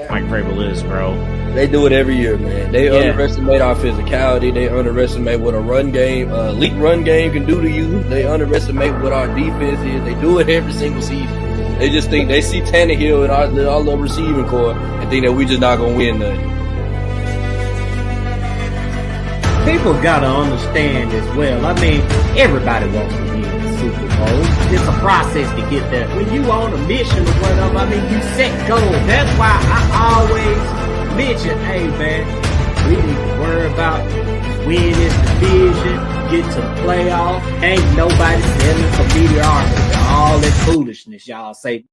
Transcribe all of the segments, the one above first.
Mike Vrabel is, bro. They do it every year, man. They underestimate our physicality. They underestimate what a run game, elite run game can do to you. They underestimate what our defense is. They do it every single season. They just think they see Tannehill and our little receiving core and think that we just not gonna win nothing. People gotta understand as well. I mean, everybody wants to win the Super Bowl. It's a process to get there. When you on a mission or whatever, I mean, you set goals. That's why I always mention, hey man, we need to worry about winning this division, get to the playoffs. Ain't nobody selling for mediocrity. All that foolishness y'all say.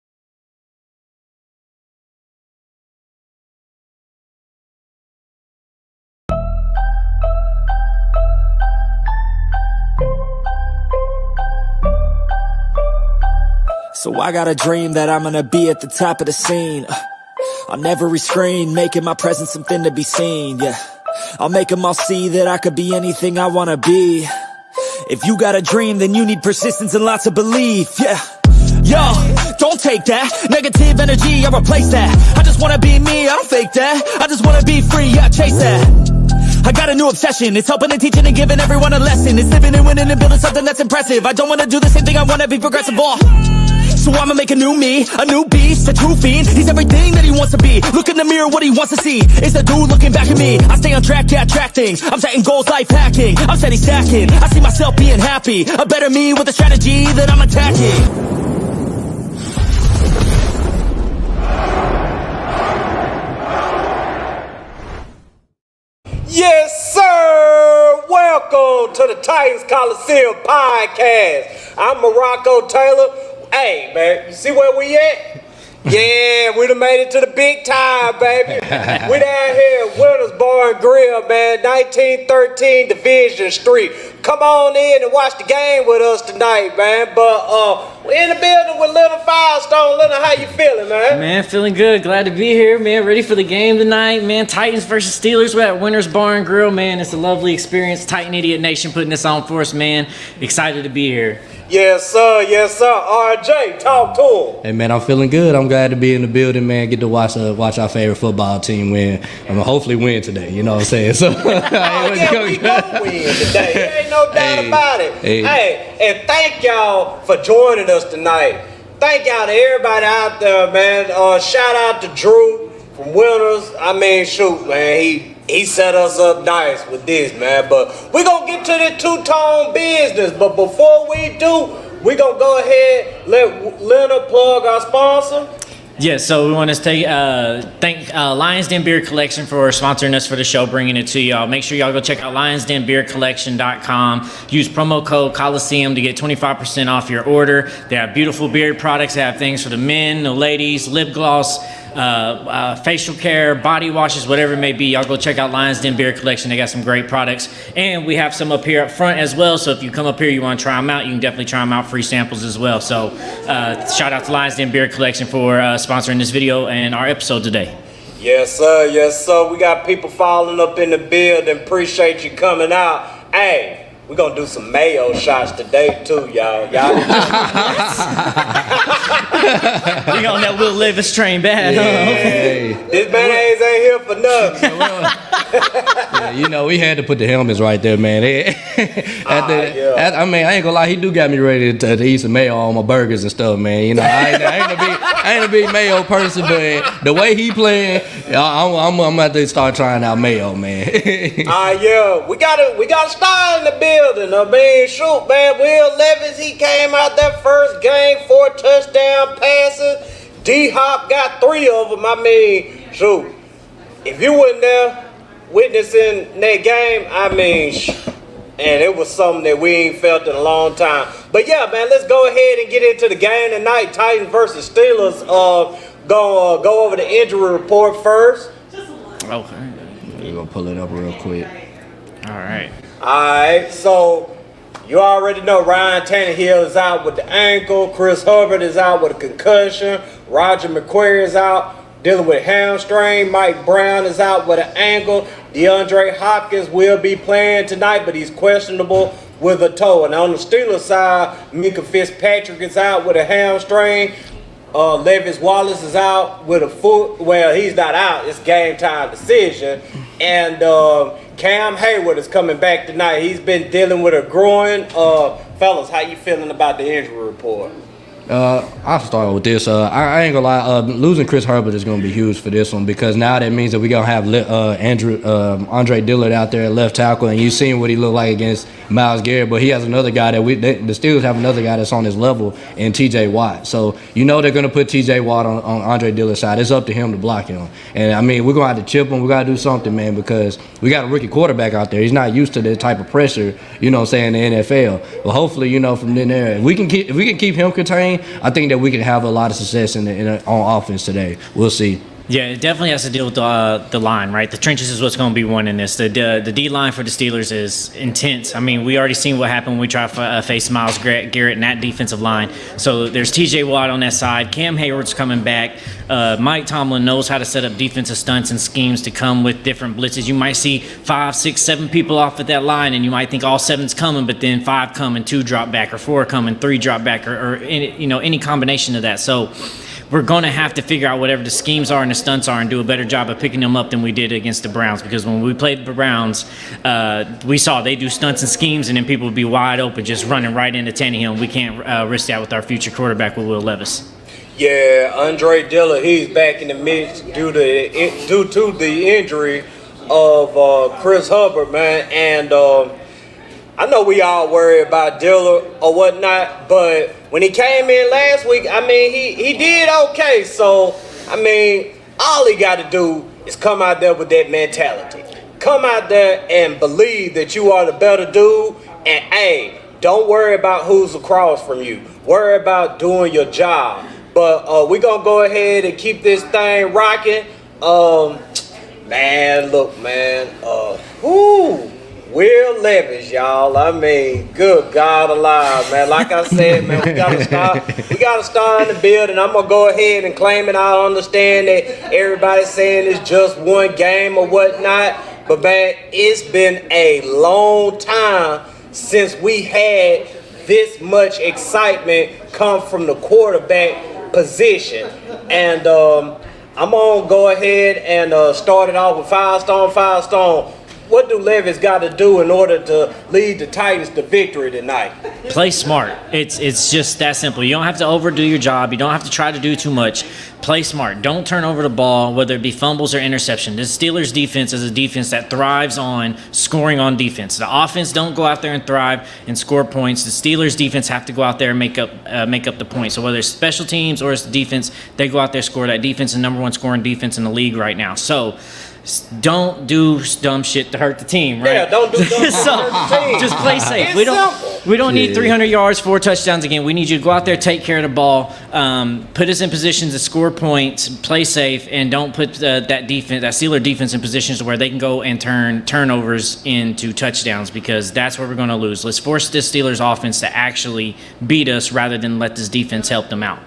So I got a dream that I'm gonna be at the top of the scene. On every screen, making my presence something to be seen, yeah. I'll make them all see that I could be anything I wanna be. If you got a dream, then you need persistence and lots of belief, yeah. Yo, don't take that negative energy, I replace that. I just wanna be me, I don't fake that. I just wanna be free, yeah, chase that. I got a new obsession, it's helping and teaching and giving everyone a lesson. It's living and winning and building something that's impressive. I don't wanna do the same thing, I wanna be progressive, So I'ma make a new me, a new beast, a true fiend. He's everything that he wants to be. Look in the mirror, what he wants to see is the dude looking back at me. I stay on track, yeah, track things. I'm setting goals, life hacking. I'm steady stacking. I see myself being happy. A better me with a strategy that I'm attacking. Yes, sir! Welcome to the Titans Coliseum podcast. I'm Morocco Taylor. Hey, man, you see where we at? Yeah, we done made it to the big time, baby. We down here at Winners Bar and Grill, man, 1913 Division Street. Come on in and watch the game with us tonight, man. But we're in the building with Little Firestone. Little, how you feeling, man? Man, feeling good. Glad to be here, man. Ready for the game tonight, man. Titans versus Steelers. We're at Winners Bar and Grill, man. It's a lovely experience. Titan Idiot Nation putting this on for us, man. Excited to be here. Yes, sir. Yes, sir. RJ, talk to him. Hey, man, I'm feeling good. I'm glad to be in the building, man. Get to watch our favorite football team win. I'm gonna hopefully win today. You know what I'm saying? So, we gonna win today. There ain't no doubt about it. Hey, and thank y'all for joining us tonight. Thank y'all to everybody out there, man. Shout out to Drew from Winners. I mean, shoot, man, he set us up nice with this, man. But we gonna get to the two-tone business. But before we do, we gonna go ahead let Leonard plug our sponsor. Yeah, so we want to thank Lions Den Beer Collection for sponsoring us for the show, bringing it to y'all. Make sure y'all go check out lionsdenbeercollection.com. Use promo code Coliseum to get 25% off your order. They have beautiful beard products. They have things for the men, the ladies, lip gloss, facial care, body washes, whatever it may be. Y'all go check out Lions Den Beer Collection. They got some great products. And we have some up here up front as well. So if you come up here, you want to try them out, you can definitely try them out, free samples as well. So shout out to Lions Den Beer Collection for sponsoring this video and our episode today. Yes, sir. Yes, sir. We got people following up in the building. Appreciate you coming out. Hey, we're going to do some mayo shots today, too, y'all. We on that Will Levis train bad, huh? This mayonnaise ain't here for nothing. yeah, you know, we had to put the helmets right there, man. I mean, I ain't gonna lie, he do got me ready to eat some mayo on my burgers and stuff, man. You know, I ain't a big mayo person, but the way he playing, I'm about to start trying out mayo, man. Yeah, we got a star in the building. I mean, shoot, man, Will Levis, he came out that first game, 4 touchdown passes. D-Hop got 3 of them. I mean, shoot, if you weren't there witnessing that game, I mean, and it was something that we ain't felt in a long time. But yeah, man, let's go ahead and get into the game tonight. Titans versus Steelers. Go over the injury report first. Okay. We're gonna pull it up real quick. All right. Alright, so you already know Ryan Tannehill is out with the ankle. Chris Hubbard is out with a concussion. Roger McQuarrie is out dealing with hamstring. Mike Brown is out with an ankle. DeAndre Hopkins will be playing tonight, but he's questionable with a toe. And on the Steelers side, Mika Fitzpatrick is out with a hamstring. Levis Wallace is out with a foot. Well, he's not out. It's game time decision. And Cam Hayward is coming back tonight. He's been dealing with a groin. Fellas, how you feeling about the injury report? I'll start with this. I ain't gonna lie. Losing Chris Herbert is gonna be huge for this one because now that means that we're gonna have Andre Dillard out there at left tackle, and you've seen what he looked like against Myles Garrett. But he has another guy the Steelers have another guy that's on his level in T.J. Watt. So you know they're gonna put T.J. Watt on Andre Dillard's side. It's up to him to block him. And I mean we're gonna have to chip him. We gotta do something, man, because we got a rookie quarterback out there. He's not used to that type of pressure. You know what I'm saying, in the NFL. But hopefully, you know, from then there, if we can keep him contained, I think that we can have a lot of success on offense today. We'll see. Yeah, it definitely has to deal with the line, right? The trenches is what's going to be winning this. The D line for the Steelers is intense. I mean, we already seen what happened when we tried to face Myles Garrett in that defensive line. So there's T.J. Watt on that side. Cam Hayward's coming back. Mike Tomlin knows how to set up defensive stunts and schemes to come with different blitzes. You might see 5, 6, 7 people off at that line, and you might think all 7's coming, but then 5 come and 2 drop back, or 4 come and 3 drop back, or any combination of that. So we're going to have to figure out whatever the schemes are and the stunts are and do a better job of picking them up than we did against the Browns, because when we played the Browns, we saw they do stunts and schemes, and then people would be wide open just running right into Tannehill. We can't risk that with our future quarterback with Will Levis. Yeah, Andre Dillard, he's back in the mix due to the injury of Chris Hubbard, man. And I know we all worry about Dillard or whatnot, but when he came in last week, I mean, he did okay. So, I mean, all he got to do is come out there with that mentality. Come out there and believe that you are the better dude. And, hey, don't worry about who's across from you. Worry about doing your job. But we're going to go ahead and keep this thing rocking. Man, look, man. Will Levis, y'all. I mean, good God alive, man. Like I said, man, we gotta start in the building. I'm gonna go ahead and claim it. I understand that everybody's saying it's just one game or whatnot, but man, it's been a long time since we had this much excitement come from the quarterback position. And I'm gonna go ahead and start it off with five stone. What do Levis got to do in order to lead the Titans to victory tonight? Play smart. It's just that simple. You don't have to overdo your job. You don't have to try to do too much. Play smart. Don't turn over the ball, whether it be fumbles or interception. The Steelers' defense is a defense that thrives on scoring on defense. The offense don't go out there and thrive and score points. The Steelers' defense have to go out there and make up the points. So whether it's special teams or it's the defense, they go out there, score. That defense is the number 1 scoring defense in the league right now. So don't do dumb shit to hurt the team, right? Yeah, don't do dumb shit to hurt the team. Just play safe. It's We don't need 300 yards, 4 touchdowns again. We need you to go out there, take care of the ball, put us in positions to score points, play safe, and don't put that Steeler defense in positions where they can go and turn turnovers into touchdowns, because that's where we're going to lose. Let's force this Steelers offense to actually beat us rather than let this defense help them out.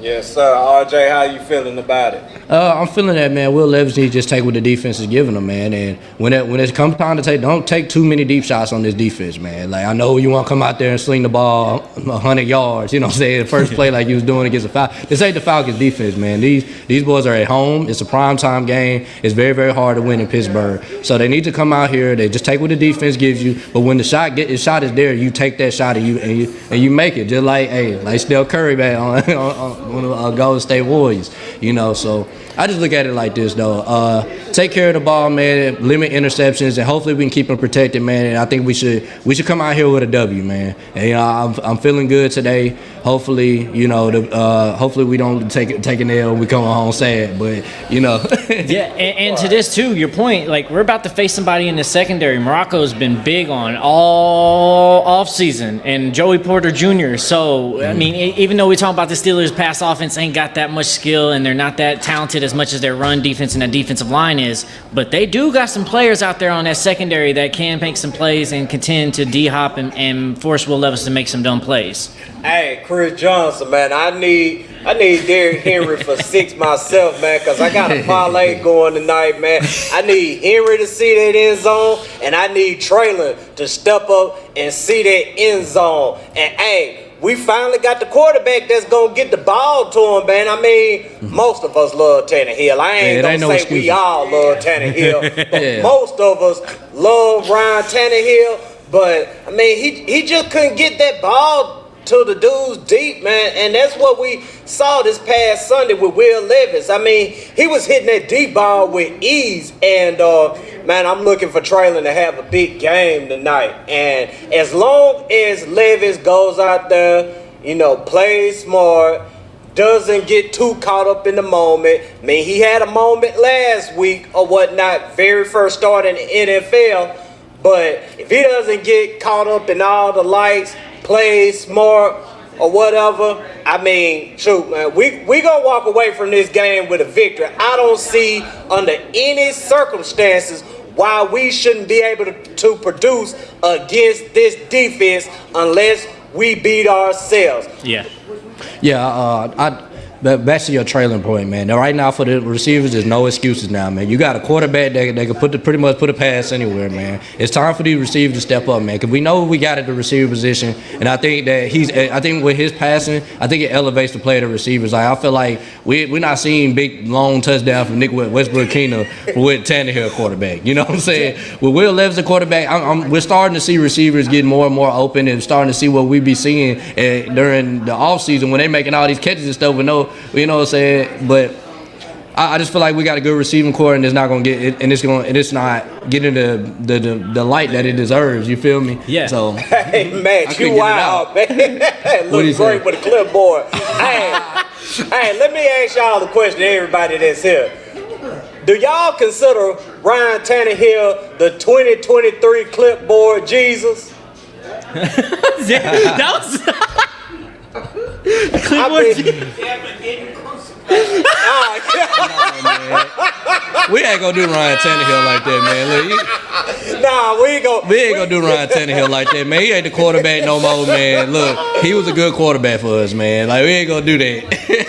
Yes, sir. RJ, how you feeling about it? I'm feeling that, man. Will Levis needs to just take what the defense is giving him, man. And when it comes time to don't take too many deep shots on this defense, man. Like, I know you want to come out there and sling the ball 100 yards, you know what I'm saying, the first play like you was doing against the Falcons. This ain't the Falcons defense, man. These boys are at home. It's a primetime game. It's very, very hard to win in Pittsburgh. So they need to come out here. They just take what the defense gives you. But when the shot is there, you take that shot and you make it. Just like Steph Curry, man, on Golden State Warriors, you know. So I just look at it like this, though. Take care of the ball, man. Limit interceptions, and hopefully we can keep them protected, man. And I think we should come out here with a W, man. And, you know, I'm feeling good today. Hopefully, you know, hopefully we don't take an L. We come home sad, but you know. Yeah, and to this too, your point. Like, we're about to face somebody in the secondary. Morocco's been big on all off season, and Joey Porter Jr. So I mean, even though we talk about the Steelers' pass offense ain't got that much skill, and they're not that talented as much as their run defense and that defensive line is, but they do got some players out there on that secondary that can make some plays and contend to D-hop and force Will Levis to make some dumb plays. Hey, Chris Johnson, man, I need Derrick Henry for 6 myself, man, because I got a parlay going tonight, man. I need Henry to see that end zone, and I need Traylon to step up and see that end zone. And, hey, we finally got the quarterback that's gonna get the ball to him, man. I mean, most of us love Tannehill. I ain't gonna say we all love Tannehill, but most of us love Ryan Tannehill. But I mean, he just couldn't get that ball to the dudes deep, man, and that's what we saw this past Sunday with Will Levis. I mean, he was hitting that deep ball with ease, and man, I'm looking for Traylon to have a big game tonight. And as long as Levis goes out there, plays smart, doesn't get too caught up in the moment. I mean, he had a moment last week or whatnot, very first start in the NFL, but if he doesn't get caught up in all the lights, play smart or whatever, I mean, shoot, man, we gonna walk away from this game with a victory. I don't see under any circumstances why we shouldn't be able to produce against this defense unless we beat ourselves. Yeah. Back to your trailing point, man. Now, right now for the receivers, there's no excuses now, man. You got a quarterback that can pretty much put a pass anywhere, man. It's time for these receivers to step up, man. Because we know we got at the receiver position, and I think that I think with his passing, I think it elevates the play of the receivers. Like, I feel like we're not seeing big long touchdowns from Nick Westbrook-Keener with Tannehill quarterback. You know what I'm saying? With Will Levis the quarterback, we're starting to see receivers get more and more open, and starting to see what we be seeing during the offseason when they're making all these catches and stuff with no. You know what I'm saying? But I just feel like we got a good receiving core, and it's not gonna get it, and it's not getting the light that it deserves. You feel me? Yeah. So hey, Matt, you wild, man. Look great with a clipboard. hey, let me ask y'all the question to everybody that's here. Do y'all consider Ryan Tannehill the 2023 clipboard Jesus? That was. We ain't gonna do Ryan Tannehill like that, man. Look, we ain't gonna do Ryan Tannehill like that, man. He ain't the quarterback no more, man. Look, he was a good quarterback for us, man. Like, we ain't gonna do that.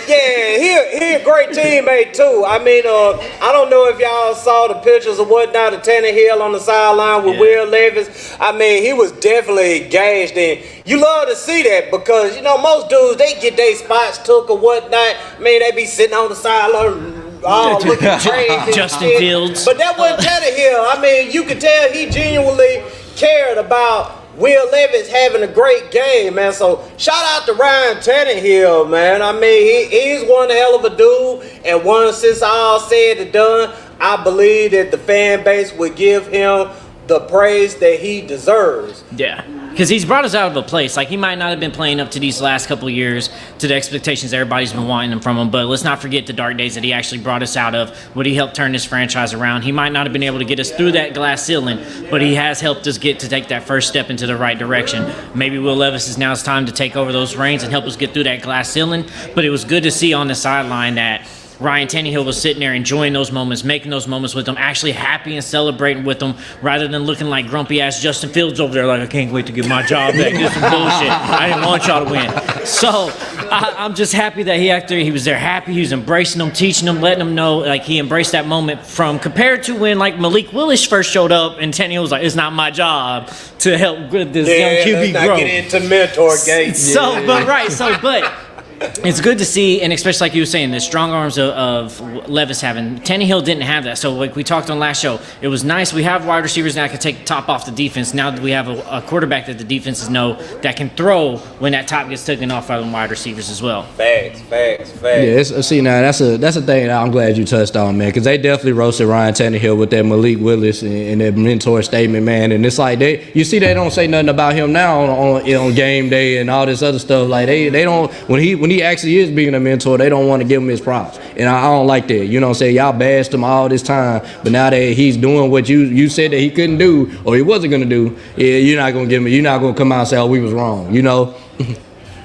Yeah, he a great teammate too. I mean, I don't know if y'all saw the pictures of whatnot of Tannehill on the sideline with Will Levis. I mean, he was definitely engaged, and you love to see that because most dudes, they get their spots took or whatnot. I mean, they be sitting on the sideline all looking crazy. Justin Fields. But that wasn't Tannehill. I mean, you could tell he genuinely cared about Will Levis having a great game, man. So shout out to Ryan Tannehill, man. I mean, he's one hell of a dude. And once it's all said and done, I believe that the fan base would give him the praise that he deserves. Yeah. Because he's brought us out of a place. Like, he might not have been playing up to these last couple of years to the expectations everybody's been wanting them from him, but let's not forget the dark days that he actually brought us out of, what he helped turn this franchise around. He might not have been able to get us through that glass ceiling, but he has helped us get to take that first step into the right direction. Maybe Will Levis is now it's time to take over those reins and help us get through that glass ceiling, but it was good to see on the sideline that Ryan Tannehill was sitting there enjoying those moments, making those moments with them, actually happy and celebrating with them, rather than looking like grumpy-ass Justin Fields over there like, I can't wait to get my job back. This is bullshit. I didn't want y'all to win. So I'm just happy that he was there happy. He was embracing them, teaching them, letting them know, like, he embraced that moment from compared to when, like, Malik Willis first showed up and Tannehill was like, it's not my job to help this young QB grow. grow. Get into mentor gates. But it's good to see, and especially like you were saying, the strong arms of Levis having. Tannehill didn't have that. So like we talked on last show, it was nice. We have wide receivers now that can take the top off the defense. Now that we have a quarterback that the defenses know that can throw when that top gets taken off by the wide receivers as well. Facts. Yeah, see now that's a thing that I'm glad you touched on, man, because they definitely roasted Ryan Tannehill with that Malik Willis and that mentor statement, man. And it's like they don't say nothing about him now on game day and all this other stuff. Like they don't when he actually is being a mentor, they don't want to give him his props. And I don't like that. You know what I'm saying? Y'all bashed him all this time, but now that he's doing what you said that he couldn't do or he wasn't gonna do, yeah, you're not gonna come out and say, oh, we was wrong, you know?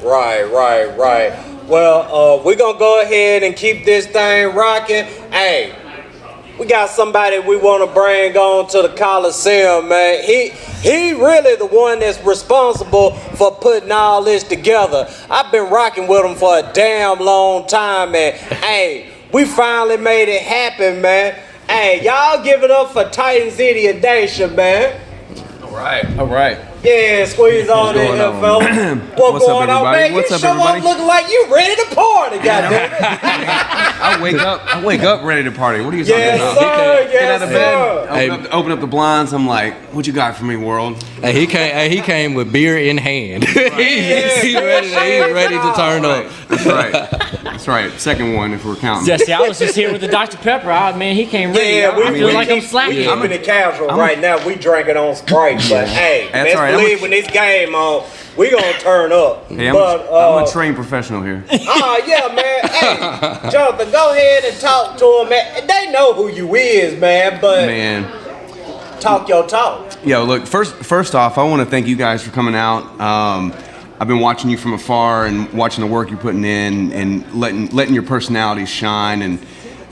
Right. Well, we're gonna go ahead and keep this thing rocking. Hey, we got somebody we want to bring on to the Coliseum, man. He really the one that's responsible for putting all this together. I've been rocking with him for a damn long time, man. Hey, we finally made it happen, man. Hey, y'all give it up for Titans Idiot Nation, man. All right. Yeah, squeeze on it, fella. What's going on, man? What's You up, show everybody? up looking like you ready to party, goddamn it. I wake up ready to party. What are you talking Yes, about? sir. Get Yes, out of sir. bed, open up the blinds. I'm like, what you got for me, world? Hey, he came with beer in hand. He's ready to turn up. That's right. Second one, if we're counting. Yeah, see, I was just here with the Dr. Pepper. Man, he came ready. Yeah, I feel like I'm slacking. I'm in the casual right now. We drinking on Sprite, but hey, That's let's all right. believe when this game on, we gonna turn up. Hey, I'm a trained professional here. Yeah, man. Hey, Jonathan, go ahead and talk to them, man. They know who you is, man, but talk your talk. Yo, look, first off, I want to thank you guys for coming out. I've been watching you from afar and watching the work you're putting in and letting your personalities shine, and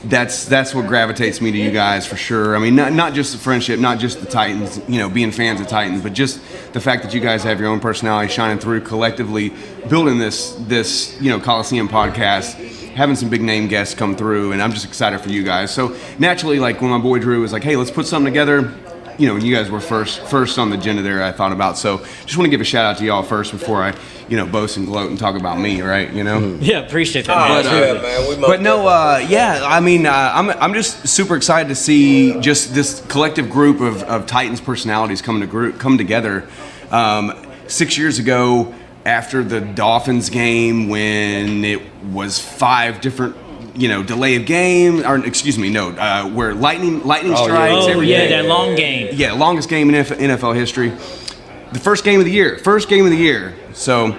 that's what gravitates me to you guys for sure. I mean, not just the friendship, not just the Titans, being fans of Titans, but just the fact that you guys have your own personality shining through, collectively building this Coliseum podcast, having some big name guests come through, and I'm just excited for you guys. So naturally, like when my boy Drew was like, hey, let's put something together, you guys were first on the agenda there, I thought about. So just want to give a shout out to y'all first before I boast and gloat and talk about me, right? Yeah, appreciate that, man. I'm just super excited to see just this collective group of Titans personalities come together. 6 years ago, after the Dolphins game, when it was 5 different delay of game, where lightning strikes every day. That long game. Yeah, longest game in NFL history. The first game of the year. So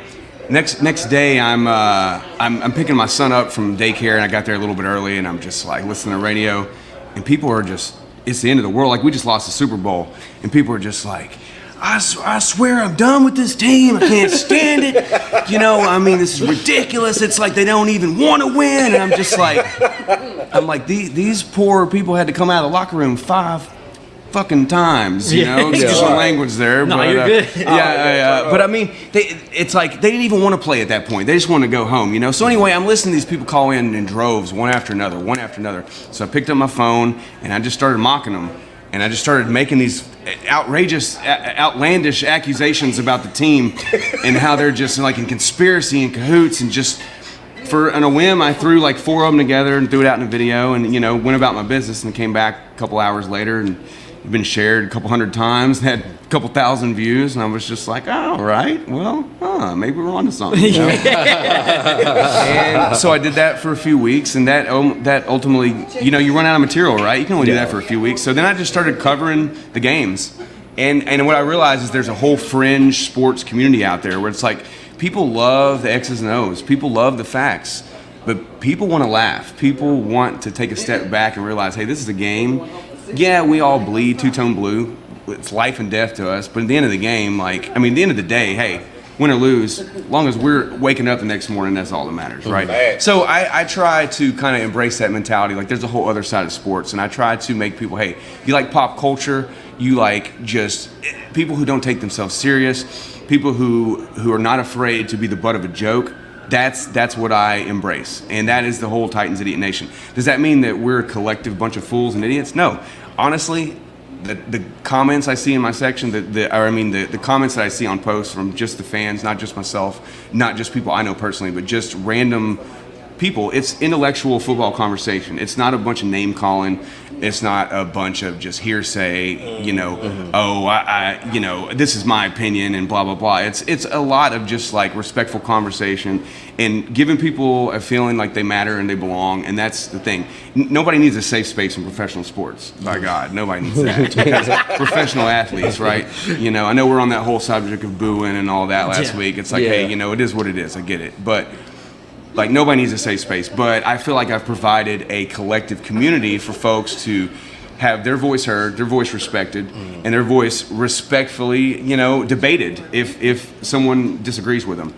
next day, I'm picking my son up from daycare, and I got there a little bit early, and I'm just like listening to radio, and people are just, it's the end of the world. Like we just lost the Super Bowl, and people are just like, I swear I'm done with this team. I can't stand it. This is ridiculous. It's like they don't even want to win. And I'm just like, these poor people had to come out of the locker room 5 fucking times, Excuse my language there. No, but, you're good. But I mean, it's like they didn't even want to play at that point. They just want to go home, So anyway, I'm listening to these people call in droves, one after another. So I picked up my phone and I just started mocking them. And I just started making these outrageous, outlandish accusations about the team and how they're just like in conspiracy and cahoots, and just on a whim, I threw like 4 of them together and threw it out in a video, and went about my business, and came back a couple hours later, and it's been shared a couple hundred times, had a couple thousand views, and I was just like, all right, well, maybe we're onto something. And so I did that for a few weeks, and that ultimately, you run out of material, right? You can only do that for a few weeks. So then I just started covering the games, and what I realized is there's a whole fringe sports community out there where it's like people love the X's and O's, people love the facts, but people want to laugh. People want to take a step back and realize, hey, this is a game. Yeah, we all bleed two-tone blue. It's life and death to us. But at the end of the game, the end of the day, hey, win or lose, as long as we're waking up the next morning, that's all that matters, right? Man. So I try to kind of embrace that mentality. Like, there's a whole other side of sports, and I try to make people, hey, you like pop culture, you like just people who don't take themselves serious, people who are not afraid to be the butt of a joke. That's what I embrace, and that is the whole Titans Idiot Nation. Does that mean that we're a collective bunch of fools and idiots? No. Honestly, the comments I see in my section, the comments that I see on posts from just the fans, not just myself, not just people I know personally, but just random people, it's intellectual football conversation. It's not a bunch of name calling. It's not a bunch of just hearsay, this is my opinion and blah, blah, blah. It's a lot of just like respectful conversation and giving people a feeling like they matter and they belong. And that's the thing. Nobody needs a safe space in professional sports. By God, nobody needs that. Professional athletes, right? I know we're on that whole subject of booing and all that last week. It's like, hey, it is what it is. I get it. But nobody needs a safe space, but I feel like I've provided a collective community for folks to have their voice heard, their voice respected, and their voice respectfully, debated if someone disagrees with them,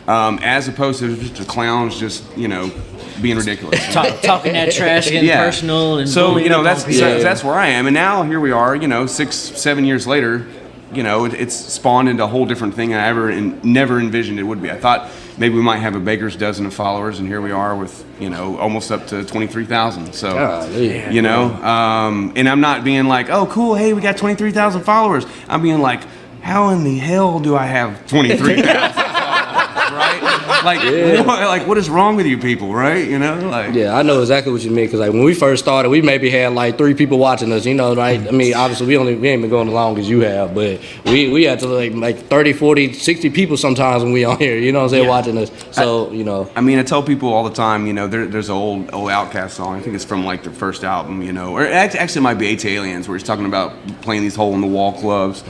as opposed to just the clowns just, being ridiculous. Talking that trash, getting personal, and so that's where I am, and now here we are, 6-7 years later. It's spawned into a whole different thing I never envisioned it would be. I thought maybe we might have a baker's dozen of followers, and here we are with, almost up to 23,000. So, and I'm not being like, oh, cool, hey, we got 23,000 followers. I'm being like, how in the hell do I have 23,000? Right? Like, what is wrong with you people, right? You know, like. Yeah, I know exactly what you mean. Cause like when we first started, we maybe had like 3 people watching us. You know, right? I mean, obviously we ain't been going as long as you have, but we had to like 30, 40, 60 people sometimes when we on here. You know what I'm saying? Watching us. So you know. I mean, I tell people all the time. You know, there's an old Outkast song. I think it's from like their first album. You know, or actually it might be 8 Aliens, where he's talking about playing these hole in the wall clubs.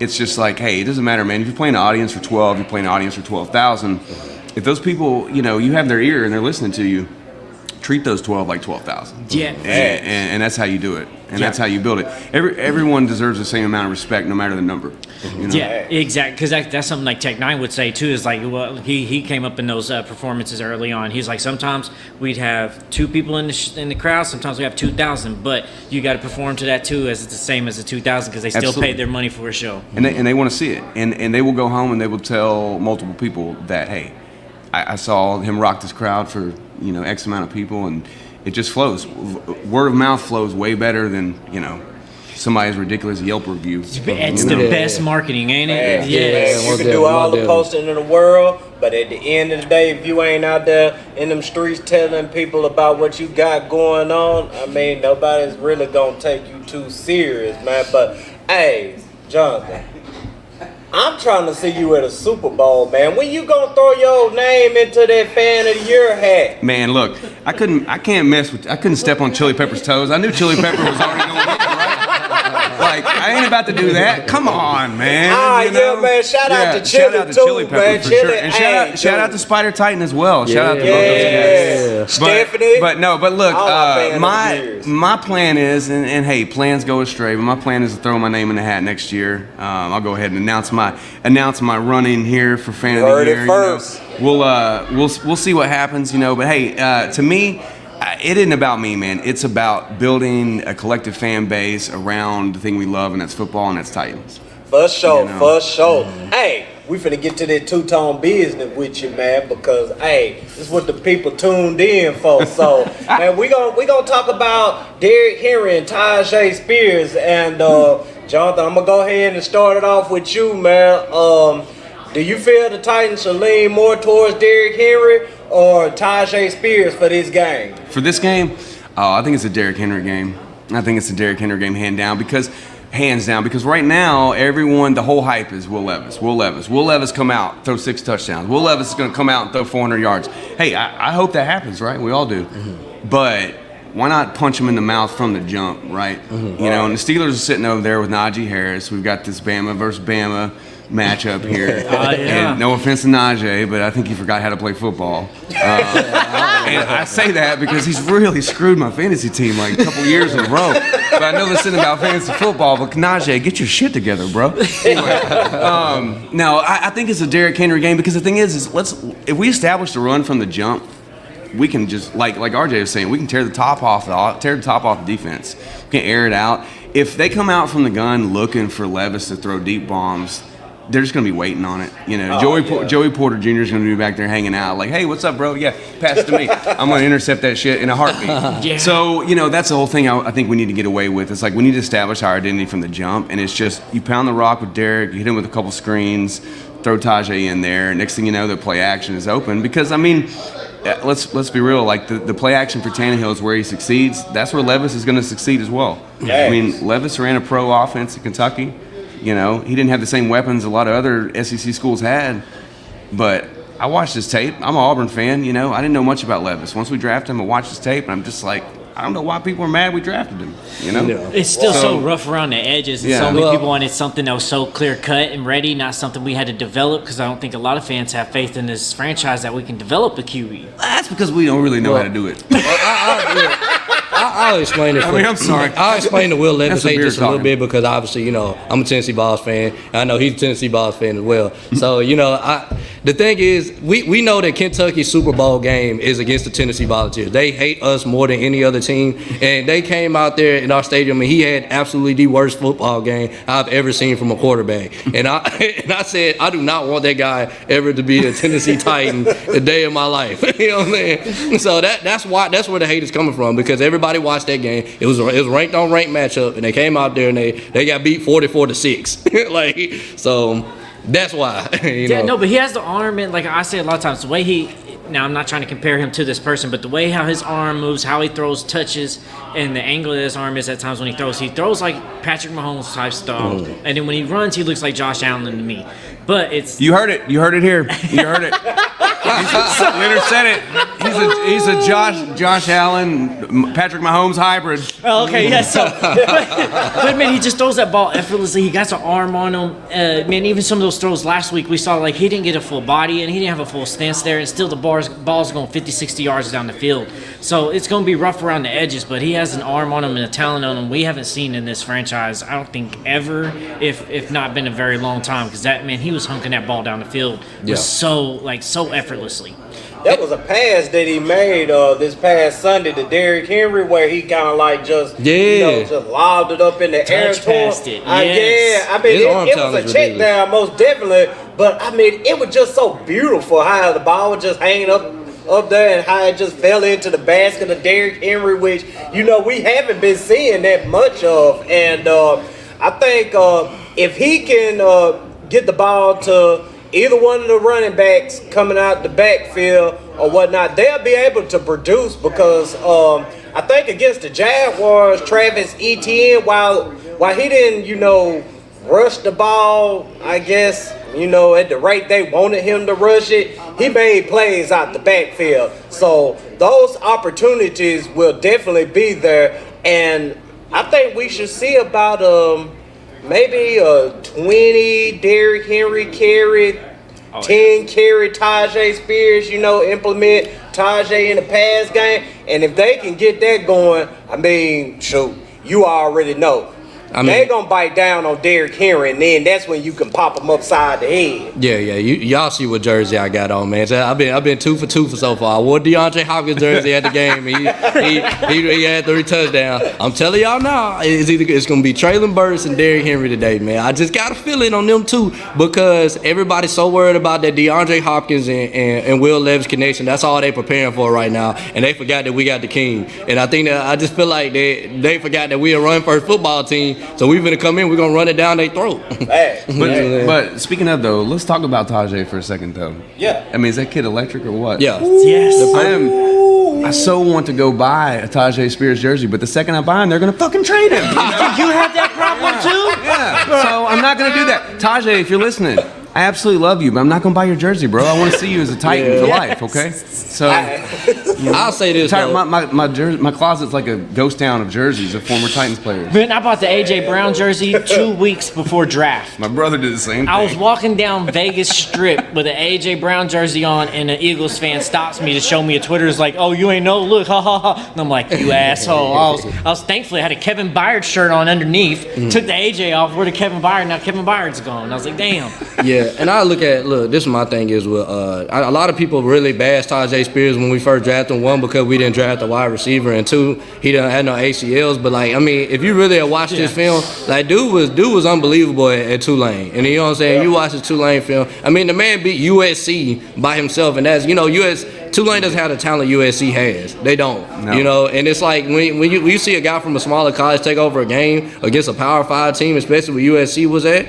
It's just like, hey, it doesn't matter, man. If you're playing an audience for 12, you're playing an audience for 12,000. If those people, you know, you have their ear and they're listening to you, treat those 12 like 12,000. Yeah. And that's how you do it. And that's how you build it. Everyone deserves the same amount of respect, no matter the number. You know? Yeah, exactly. Because that's something like Tech Nine would say too. Is like, well, he came up in those performances early on. He's like, sometimes we'd have 2 people in the crowd. Sometimes we have 2,000. But you got to perform to that too, as it's the same as the 2,000, because they still paid their money for a show. And they want to see it. And they will go home and they will tell multiple people that, hey, I saw him rock this crowd for, you know, X amount of people, and it just flows. Word of mouth flows way better than, you know, somebody's ridiculous Yelp review. It's the best marketing, ain't it? Yeah. You can do all the posting in the world, but at the end of the day, if you ain't out there in them streets telling people about what you got going on, I mean, nobody's really gonna take you too serious, man. But hey, Jonathan, I'm trying to see you at a Super Bowl, man. When you gonna throw your name into that Fan of the Year hat? Man, look, I couldn't step on Chili Pepper's toes. I knew Chili Pepper was already gonna get it, right? Like, I ain't about to do that. Come on, man. You know? Yeah, man. Shout out to Chili Pepper, man. for Chili, sure. And shout out to Spider Titan as well. Shout out to both those guys. Stephanie. But look, my plan is, and hey, plans go astray, but my plan is to throw my name in the hat next year. I'll go ahead and announce my run in here for Fan of the Year. First. You know? We'll see what happens, you know. But hey, to me, it isn't about me, man. It's about building a collective fan base around the thing we love, and that's football, and that's Titans. For sure, You know? for sure. Hey, we finna get to that two-tone business with you, man, because hey, this is what the people tuned in for. So, man, we gonna talk about Derrick Henry and Tyjae Spears, and Jonathan, I'm gonna go ahead and start it off with you, man. Do you feel the Titans should lean more towards Derrick Henry or Tyjae Spears for this game? For this game, I think it's a Derrick Henry game. I think it's a Derrick Henry game, hands down, because right now, the whole hype is Will Levis. Will Levis come out, throw 6 touchdowns. Will Levis is going to come out and throw 400 yards. Hey, I hope that happens, right? We all do. Mm-hmm. But why not punch him in the mouth from the jump, right? Mm-hmm. You know, and the Steelers are sitting over there with Najee Harris. We've got this Bama versus Bama matchup here. And no offense to Najee, but I think he forgot how to play football. And I say that because he's really screwed my fantasy team like a couple years in a row. But I know this isn't about fantasy football, but Najee, get your shit together, bro. Anyway, no, I think it's a Derrick Henry game, because the thing is if we establish the run from the jump, we can just, like RJ was saying, we can tear the top off the defense. We can air it out. If they come out from the gun looking for Levis to throw deep bombs, they're just going to be waiting on it. You know, Joey Porter Jr. is going to be back there hanging out like, hey, what's up, bro? Yeah, pass it to me. I'm going to intercept that shit in a heartbeat. So, you know, that's the whole thing I think we need to get away with. It's like we need to establish our identity from the jump, and it's just you pound the rock with Derrick, you hit him with a couple screens, throw Tyjae in there. Next thing you know, the play action is open. Because, I mean, let's be real. Like, the play action for Tannehill is where he succeeds. That's where Levis is going to succeed as well. I mean, Levis ran a pro offense in Kentucky. You know, he didn't have the same weapons a lot of other SEC schools had, but I watched his tape. I'm an Auburn fan, you know. I didn't know much about Levis. Once we drafted him, I watched his tape, and I'm just like, I don't know why people are mad we drafted him, you know? Yeah. It's still so rough around the edges, and so many people wanted something that was so clear-cut and ready, not something we had to develop, because I don't think a lot of fans have faith in this franchise that we can develop a QB. That's because we don't really know how to do it. I'll explain it. I'm sorry. I'll explain to Will Levis just a little bit, because obviously, you know, I'm a Tennessee Vols fan, and I know he's a Tennessee Vols fan as well. So, you know, The thing is, we know that Kentucky's Super Bowl game is against the Tennessee Volunteers. They hate us more than any other team, and they came out there in our stadium, and he had absolutely the worst football game I've ever seen from a quarterback. And I said, I do not want that guy ever to be a Tennessee Titan a day of my life. You know what I'm saying? So that's where the hate is coming from, because everybody watched that game. It was ranked on ranked matchup, and they came out there and they got beat 44-6. Like, so. That's why. Yeah, no, but he has the arm, and like I say a lot of times, the way now I'm not trying to compare him to this person, but the way how his arm moves, how he throws touches, and the angle of his arm is at times when he throws like Patrick Mahomes type style, and then when he runs, he looks like Josh Allen to me. But it's You heard it here. You heard it. Leonard said it. He's a Josh Allen, Patrick Mahomes hybrid. Oh, okay, yeah. So, but man, he just throws that ball effortlessly. He got an arm on him. Man, even some of those throws last week, we saw like he didn't get a full body and he didn't have a full stance there, and still the ball's going 50, 60 yards down the field. So it's going to be rough around the edges, but he has an arm on him and a talent on him we haven't seen in this franchise, I don't think ever, if not been a very long time, because that man, he was hunking that ball down the field so effortlessly. That was a pass that he made this past Sunday to Derrick Henry, where he kind of like just just lobbed it up in the air. Past it. Yeah, I mean it was a check down most definitely, but I mean it was just so beautiful how the ball was just hanging up there and how it just fell into the basket of Derrick Henry, which we haven't been seeing that much of, and I think if he can get the ball to either one of the running backs coming out the backfield or whatnot, they'll be able to produce, because I think against the Jaguars, Travis Etienne, while he didn't, rush the ball, I guess, at the rate they wanted him to rush it, he made plays out the backfield. So those opportunities will definitely be there, and I think we should see about maybe a 20 Derrick Henry carry, 10 carry Tajay Spears, implement Tajay in the pass game. And if they can get that going, I mean, shoot, you already know. They're going to bite down on Derrick Henry, and then that's when you can pop them upside the head. Yeah. Y'all see what jersey I got on, man. So I've been 2 for 2 for so far. I wore DeAndre Hopkins jersey at the game. He had 3 touchdowns. I'm telling y'all now, it's going to be Traylon Burks and Derrick Henry today, man. I just got a feeling on them two, because everybody's so worried about that DeAndre Hopkins and Will Levis connection. That's all they preparing for right now, and they forgot that we got the king. And I just feel like they forgot that we a run-first football team. So we're gonna come in, we're gonna run it down their throat. But speaking of though, let's talk about Tajay for a second though. Yeah. I mean, is that kid electric or what? Yeah. Yes. I so want to go buy a Tajay Spears jersey, but the second I buy him, they're gonna fucking trade him. You have that problem too? Yeah. So I'm not gonna do that. Tajay, if you're listening, I absolutely love you, but I'm not gonna buy your jersey, bro. I want to see you as a Titan for life, okay? So I'll say this. My closet's like a ghost town of jerseys of former Titans players. Man, I bought the AJ Brown jersey 2 weeks before draft. My brother did the same thing. I was walking down Vegas Strip with an AJ Brown jersey on, and an Eagles fan stops me to show me a Twitter. It's like, "Oh, you ain't know? Look, ha ha ha!" And I'm like, "You asshole!" I was thankfully I had a Kevin Byard shirt on underneath. Took the AJ off. Where the Kevin Byard? Now Kevin Byard's gone. I was like, "Damn." Yeah, and I look, this is my thing is with a lot of people really bash Tajay Spears when we first drafted him. One, because we didn't draft a wide receiver, and 2, he didn't have no ACLs. But like, I mean, if you really watched this film, like dude was unbelievable at Tulane. And you know what I'm saying? You watch his Tulane film. I mean, the man beat USC by himself, and that's Tulane doesn't have the talent USC has. They don't. No. And it's like when you see a guy from a smaller college take over a game against a Power 5 team, especially where USC was at,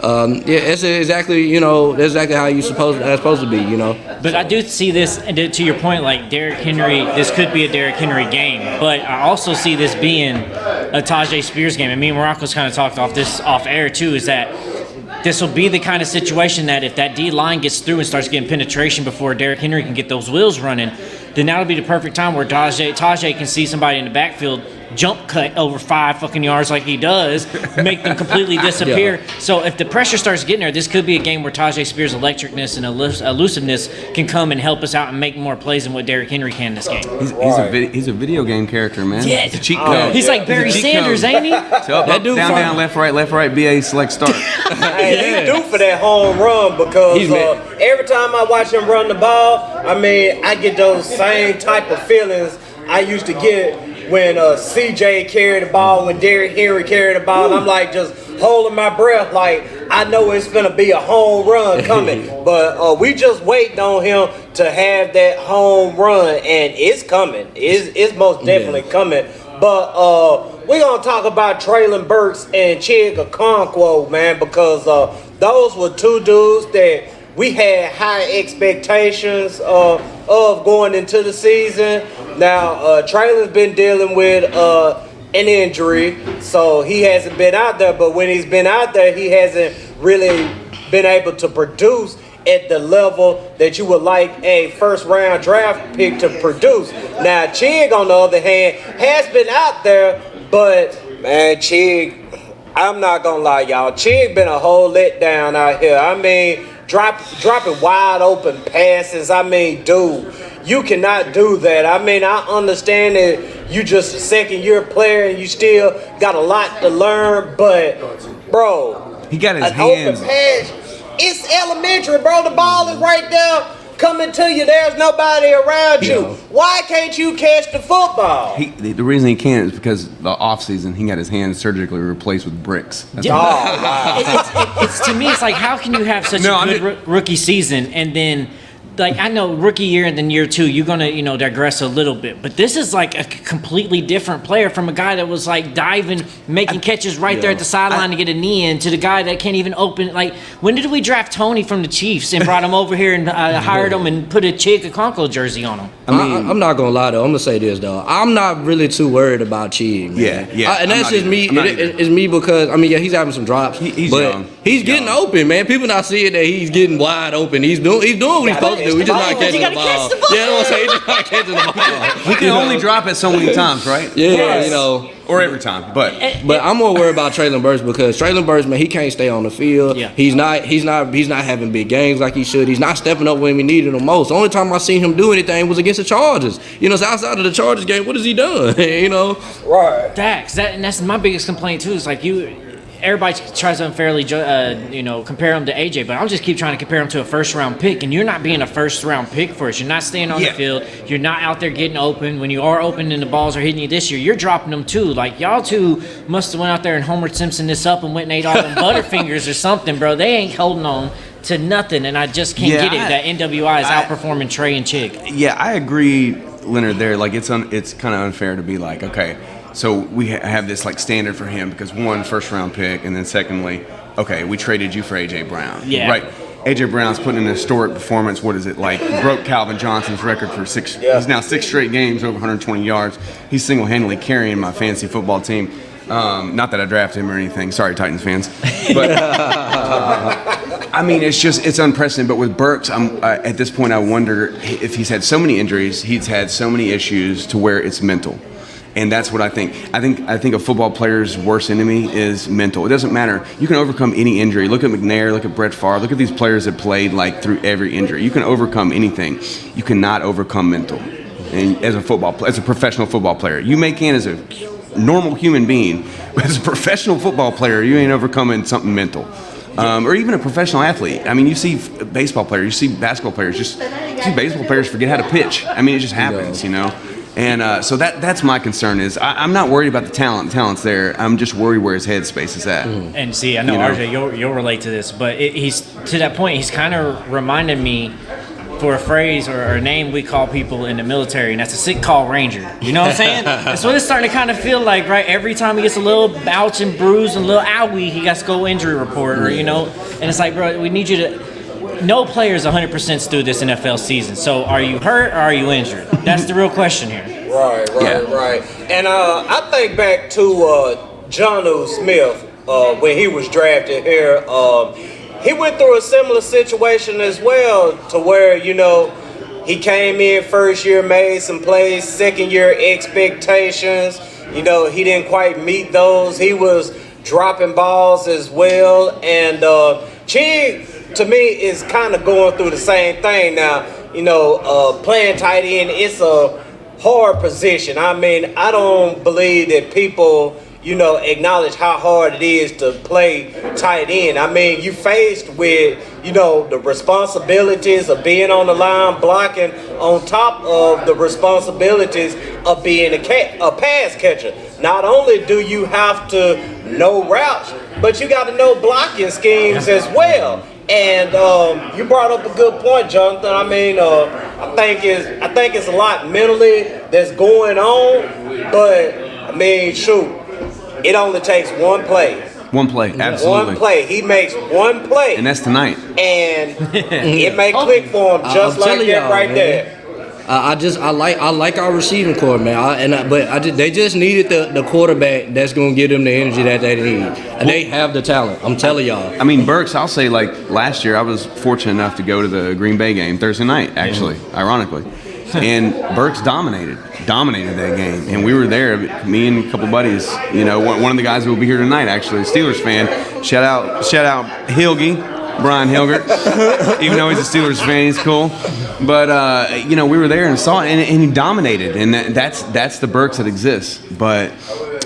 that's exactly how that's supposed to be, But I do see this, and to your point, like Derrick Henry, this could be a Derrick Henry game, but I also see this being a Tajay Spears game. And me and Morocco's kind of talked off air too, is that this will be the kind of situation that if that D line gets through and starts getting penetration before Derrick Henry can get those wheels running, then that'll be the perfect time where Tajay can see somebody in the backfield jump cut over 5 fucking yards like he does, make them completely disappear. So if the pressure starts getting there, this could be a game where Tajay Spears' electricness and elusiveness can come and help us out and make more plays than what Derrick Henry can in this game. He's a video game character, man. Yeah, He's a cheat code. He's like Barry Sanders, ain't he? So up, down, left, right, BA, select, start. Hey, he's due for that home run because every time I watch him run the ball, I mean, I get those same type of feelings I used to get when CJ carried the ball, when Derrick Henry carried the ball. I'm like just holding my breath, like I know it's gonna be a home run coming. But we just waiting on him to have that home run, and it's coming. It's most definitely coming. But we're gonna talk about Traylon Burks and Chig Okonkwo, man, because those were two dudes that we had high expectations of going into the season. Now, Traylon's been dealing with an injury, so he hasn't been out there. But when he's been out there, he hasn't really been able to produce at the level that you would like a first-round draft pick to produce. Now, Chig, on the other hand, has been out there, but, man, Chig, I'm not going to lie, y'all. Chig been a whole letdown out here. I mean, dropping wide open passes. I mean, dude, you cannot do that. I mean, I understand that you just a second-year player and you still got a lot to learn, but, bro, he got his an hands. Open pass, it's elementary, bro. The ball is right there coming to you. There's nobody around you. Why can't you catch the football? The reason he can't is because the offseason he got his hands surgically replaced with bricks. It's to me, it's like, how can you have such a good rookie season and then, like, I know rookie year and then year 2, you're going to, digress a little bit. But this is like a completely different player from a guy that was like diving, making catches right there at the sideline to get a knee in, to the guy that can't even open. Like, when did we draft Tony from the Chiefs and brought him over here and hired him and put a Chig Okonkwo jersey on him? I mean, I'm not going to lie, though. I'm going to say this, though. I'm not really too worried about Chig, man. Yeah. And that's just me. It's me because, I mean, he's having some drops. He's young. He's getting open, man. People not seeing that he's getting wide open. He's doing what he's supposed to do. He's just not catching the ball. Yeah, I want to say he's just not catching the ball. He can only drop it so many times, right? Yeah, Or every time, but I'm more worried about Traylon Burks because Traylon Burks, man, he can't stay on the field. Yeah. He's not having big games like he should. He's not stepping up when we needed him most. The only time I seen him do anything was against the Chargers. So outside of the Chargers game, what has he done? Right. That's my biggest complaint too. Is like everybody tries to unfairly, compare him to AJ, but I'll just keep trying to compare him to a first-round pick, and you're not being a first-round pick for us. You're not staying on the field. You're not out there getting open. When you are open and the balls are hitting you this year, you're dropping them too. Like, y'all two must have went out there and Homer Simpson this up and went and ate all them Butterfingers or something, bro. They ain't holding on to nothing, and I just can't get it. That NWI is outperforming Trey and Chig. Yeah, I agree, Leonard, there. Like, it's kind of unfair to be like, okay, so we have this like standard for him because one, first round pick, and then secondly, okay, we traded you for AJ Brown. Yeah. Right. AJ Brown's putting in a historic performance. What is it like? Broke Calvin Johnson's record for 6. Yeah. He's now 6 straight games over 120 yards. He's single-handedly carrying my fantasy football team. Not that I drafted him or anything. Sorry, Titans fans. But I mean, it's unprecedented. But with Burks, at this point, I wonder if he's had so many injuries, he's had so many issues to where it's mental. And that's what I think. I think a football player's worst enemy is mental. It doesn't matter. You can overcome any injury. Look at McNair. Look at Brett Favre. Look at these players that played like through every injury. You can overcome anything. You cannot overcome mental. And as a professional football player, you can as a normal human being, but as a professional football player, you ain't overcoming something mental. Or even a professional athlete. I mean, you see baseball players, you see basketball players, you see baseball players forget how to pitch. I mean, it just happens, And so that's my concern is I'm not worried about the talent. Talent's there. I'm just worried where his headspace is at. And see, I know, RJ, you'll relate to this, but he's to that point. He's kind of reminded me for a phrase or a name we call people in the military, and that's a sick call ranger. You know what I'm saying? That's what it's starting to kind of feel like, right? Every time he gets a little ouch and bruise and a little owie, he got to go injury report, or and it's like, bro, we need you to. No player is 100% through this NFL season. So are you hurt or are you injured? That's the real question here. Right. And I think back to Jonnu Smith when he was drafted here. He went through a similar situation as well to where, he came in first year, made some plays, second year expectations. you know, he didn't quite meet those. He was dropping balls as well. And Chig, to me, is kind of going through the same thing now. You know, playing tight end, it's a hard position. I mean, I don't believe that people, you know, acknowledge how hard it is to play tight end. I mean, you faced with, you know, the responsibilities of being on the line blocking on top of the responsibilities of being a pass catcher. Not only do you have to know routes, but you got to know blocking schemes as well. And you brought up a good point, Jonathan. I mean, I think it's a lot mentally that's going on, but I mean, shoot, it only takes one play. One play, absolutely. One play. He makes one play, and that's tonight. And it may click for him just like that right there. I like our receiving core, man. They just needed the quarterback that's gonna give them the energy that they need. And they have the talent. I'm telling y'all. I mean, Burks. I'll say, like last year, I was fortunate enough to go to the Green Bay game Thursday night, actually, ironically, and Burks dominated that game, and we were there. Me and a couple buddies. You know, one of the guys who will be here tonight, actually, a Steelers fan. Shout out Hilgy. Brian Hilgert, even though he's a Steelers fan, he's cool. But you know, we were there and saw it, and he dominated, and that's the Burks that exists. But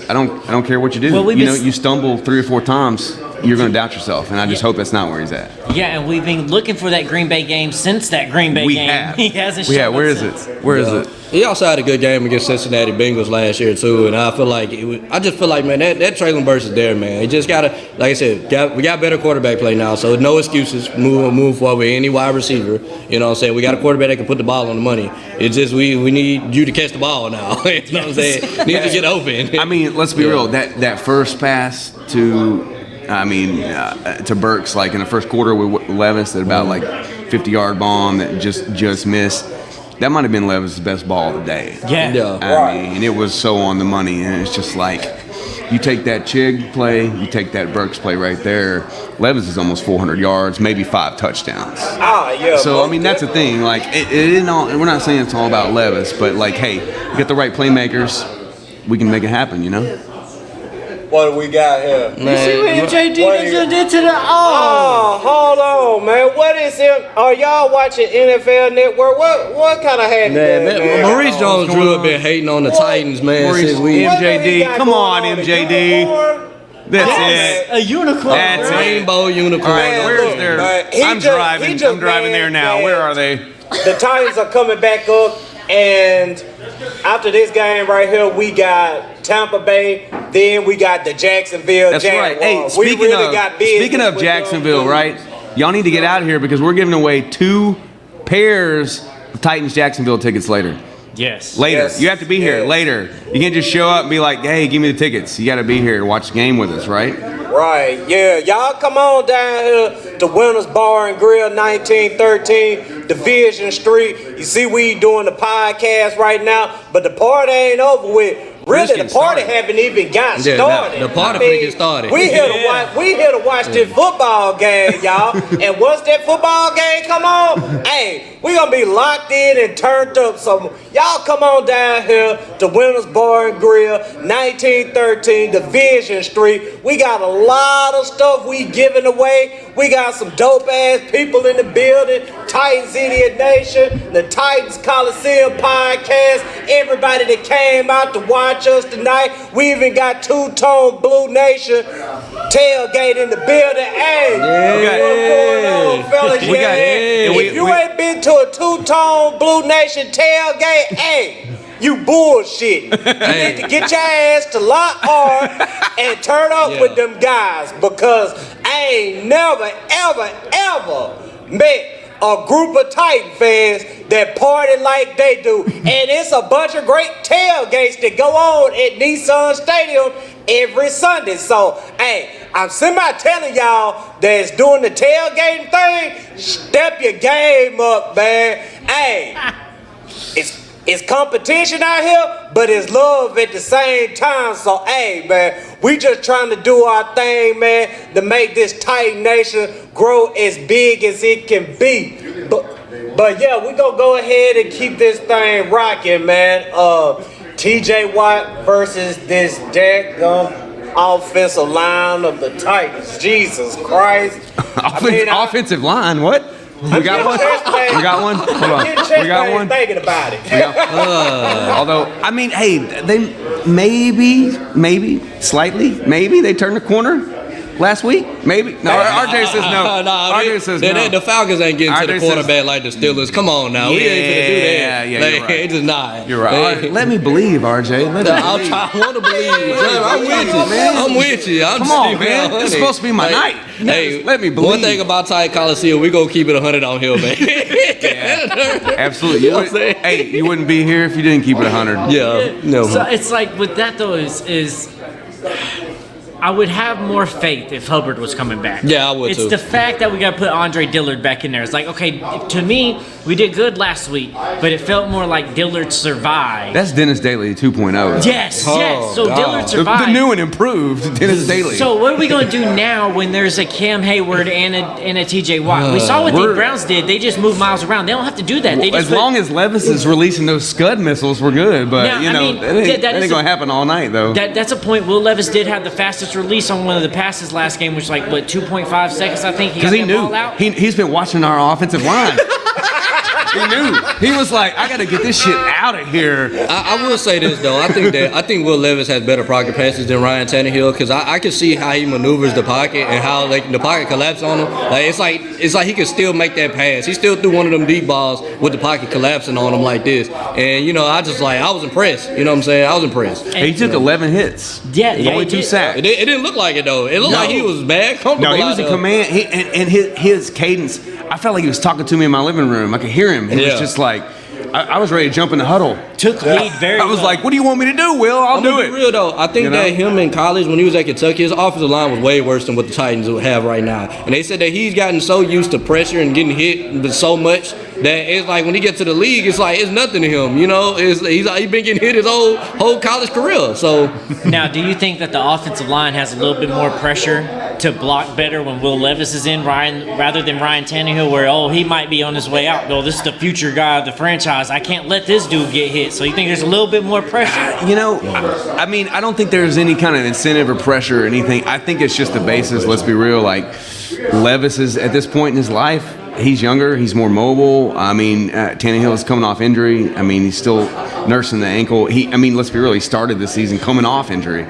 I don't care what you do. Well, you stumble 3 or 4 times, you're going to doubt yourself, and I just hope that's not where he's at. Yeah, and we've been looking for that Green Bay game since that Green Bay game. He hasn't shown up Where is since. it? Where is it? He also had a good game against Cincinnati Bengals last year too, and I feel like man, that Traylon Burks is there, man. He just gotta, like I said, we got better quarterback play now, so no excuses. Move forward with any wide receiver. You know what I'm saying? We got a quarterback that can put the ball on the money. It's just we need you to catch the ball now. You know what I'm saying? Need to get open. I mean, let's be real. That first pass to Burks, like in the first quarter with Levis, at about like 50-yard bomb that just missed. That might have been Levis' best ball of the day. Yeah. I mean, it was so on the money, and it's just like, you take that Chig play, you take that Burks play right there. Levis is almost 400 yards, maybe 5 touchdowns. Yeah. So I mean, that's the thing. Like, it isn't all. We're not saying it's all about Levis, but like, hey, you get the right playmakers, we can make it happen. You know. What do we got here? You see what MJD just did to the hold on, man. What is it? Are y'all watching NFL Network? What kind of hat man? Maurice Jones-Drew have been hating on the Titans, man. Since MJD, come on, MJD. That's it. A unicorn. That's rainbow unicorn. All right, where's their? I'm driving there now. Where are they? The Titans are coming back up, and after this game right here, we got Tampa Bay. Then we got the Jacksonville Jaguars. That's right. Hey, speaking of Jacksonville, right? Y'all need to get out of here because we're giving away 2 pairs of Titans Jacksonville tickets later. Yes. Later. Yes. You have to be here later. You can't just show up and be like, hey, give me the tickets. You got to be here to watch the game with us, right? Right, yeah. Y'all come on down here to Winners Bar and Grill, 1913 Division Street. You see we doing the podcast right now, but the party ain't over with. Really, the party haven't even got started. The party finna get started. We here to watch this football game, y'all. And once that football game come on, hey, we gonna be locked in and turned up. So y'all come on down here to Winners Bar and Grill, 1913 Division Street. We got a lot of stuff we giving away. We got some dope ass people in the building. Titans Idiot Nation, the Titans Coliseum podcast. Everybody that came out to watch us tonight. We even got Two-Tone Blue Nation tailgate in the building. Hey, what's going on, fellas? If you ain't been to a Two-Tone Blue Nation tailgate, hey, you bullshit. You need to get your ass to Lot R and turn up with them guys, because I ain't never, ever met a group of Titan fans that party like they do. And it's a bunch of great tailgates that go on at Nissan Stadium every Sunday. So, hey, I'm telling y'all that's doing the tailgating thing, step your game up, man. Hey, it's competition out here, but it's love at the same time. So, hey, man, we just trying to do our thing, man, to make this Titan Nation grow as big as it can be. But yeah, we gonna go ahead and keep this thing rocking, man. TJ Watt versus this daggum offensive line of the Titans. Jesus Christ. Offensive line, what? We got one? We got one? Hold on. We got one? Thinking about it. Although, I mean, hey, they maybe, slightly, maybe they turned the corner last week? Maybe? No, RJ says no. RJ says no. The Falcons ain't getting to the quarterback like the Steelers. Come on now. We ain't gonna do that. Yeah, you're right. It's just not. You're right. Let me believe, RJ. I want to believe. I'm with you, man. I'm with you. Come on, man. It's supposed to be my night. Hey, let me believe. One thing about Tide Coliseum, we gonna keep it 100 on here, man. Yeah, absolutely. You wouldn't be here if you didn't keep it 100. Yeah, no. So it's like with that though is I would have more faith if Hubbard was coming back. Yeah, I would It's too. the fact that we got to put Andre Dillard back in there. It's like, okay, to me, we did good last week, but it felt more like Dillard survived. That's Dennis Daly 2.0. Yes. So God. Dillard survived. The new and improved Dennis Daly. So what are we going to do now when there's a Cam Hayward and a TJ Watt? We saw what the Browns did. They just moved miles around. They don't have to do that. They just as long as Levis is releasing those Scud missiles, we're good. But, Now, that ain't going to happen all night, though. That's a point. Will Levis did have the fastest release on one of the passes last game, which was like, 2.5 seconds, I think. Because he knew. Ball out. He's been watching our offensive line. He knew. He was like, I got to get this shit out of here. I will say this though. I think Will Levis has better pocket passes than Ryan Tannehill because I can see how he maneuvers the pocket and how the pocket collapses on him. Like it's like he can still make that pass. He still threw one of them deep balls with the pocket collapsing on him like this. And I was impressed. You know what I'm saying? I was impressed. And he took 11 hits. Yeah, only 2 sacks. It didn't look like it though. It looked like he was mad comfortable. No, he was in command. His cadence. I felt like he was talking to me in my living room. I could hear him. He was just like, I was ready to jump in the huddle. Took lead very I was well. like, what do you want me to do, Will? I'll do it. Be real though, I think that him in college when he was at Kentucky, his offensive line was way worse than what the Titans have right now. And they said that he's gotten so used to pressure and getting hit so much that it's like when he gets to the league, it's like it's nothing to him. He's been getting hit his whole college career. So Now, do you think that the offensive line has a little bit more pressure to block better when Will Levis is in rather than Ryan Tannehill, where he might be on his way out? This is the future guy of the franchise. I can't let this dude get hit. So you think there's a little bit more pressure? I mean, I don't think there's any kind of incentive or pressure or anything. I think it's just the basis. Let's be real. Like Levis is at this point in his life. He's younger. He's more mobile. I mean, Tannehill is coming off injury. I mean, he's still nursing the ankle. Let's be real. He started this season coming off injury.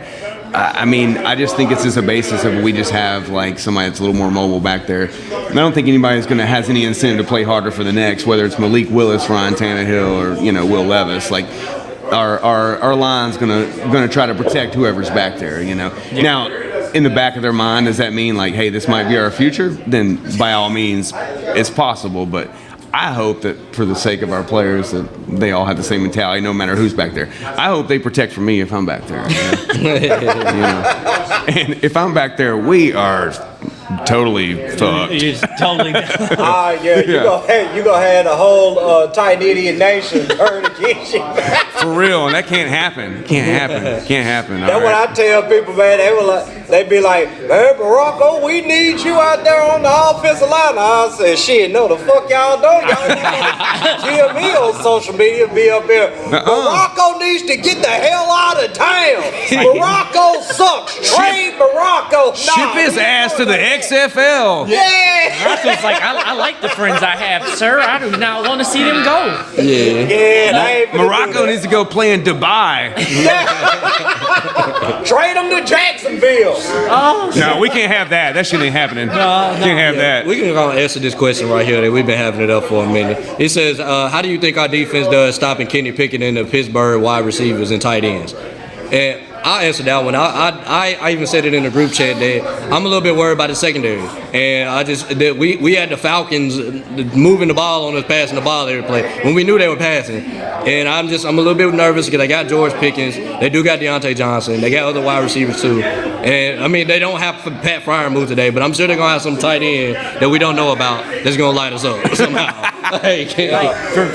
I just think it's just a basis of we just have like somebody that's a little more mobile back there. And I don't think anybody's has any incentive to play harder for the next, whether it's Malik Willis, Ryan Tannehill, or Will Levis. Like our line's gonna try to protect whoever's back there. Now, in the back of their mind, does that mean like, hey, this might be our future? Then by all means, it's possible. But I hope that for the sake of our players that they all have the same mentality no matter who's back there. I hope they protect for me if I'm back there. And if I'm back there, we are totally fucked. It's totally. You gonna have the whole tight idiot nation turn against you. For real, and that can't happen. Can't happen. That's what I tell people, man. They be like, man, Morocco, we need you out there on the offensive line. I said, shit, no, the fuck y'all don't. Y'all me on social media be up here. Morocco needs to get the hell out of town. Morocco sucks. Trade Morocco. Ship his ass to the XFL. Yeah. Morocco's like, I like the friends I have, sir. I do not want to see them go. Yeah. Morocco needs to go play in Dubai. Trade them to Jacksonville. Oh, No, we can't have that. That shit ain't happening. Can't have that. we can go answer this question right here that we've been having it up for a minute. It says, how do you think our defense does stopping Kenny Pickett and the Pittsburgh wide receivers and tight ends? And I'll answer that one. I even said it in the group chat that I'm a little bit worried about the secondary. And we had the Falcons moving the ball on us, passing the ball every play when we knew they were passing. And I'm a little bit nervous because they got George Pickens, they do got Deontay Johnson, they got other wide receivers too. And they don't have Pat Fryer move today, but I'm sure they're gonna have some tight end that we don't know about that's gonna light us up somehow.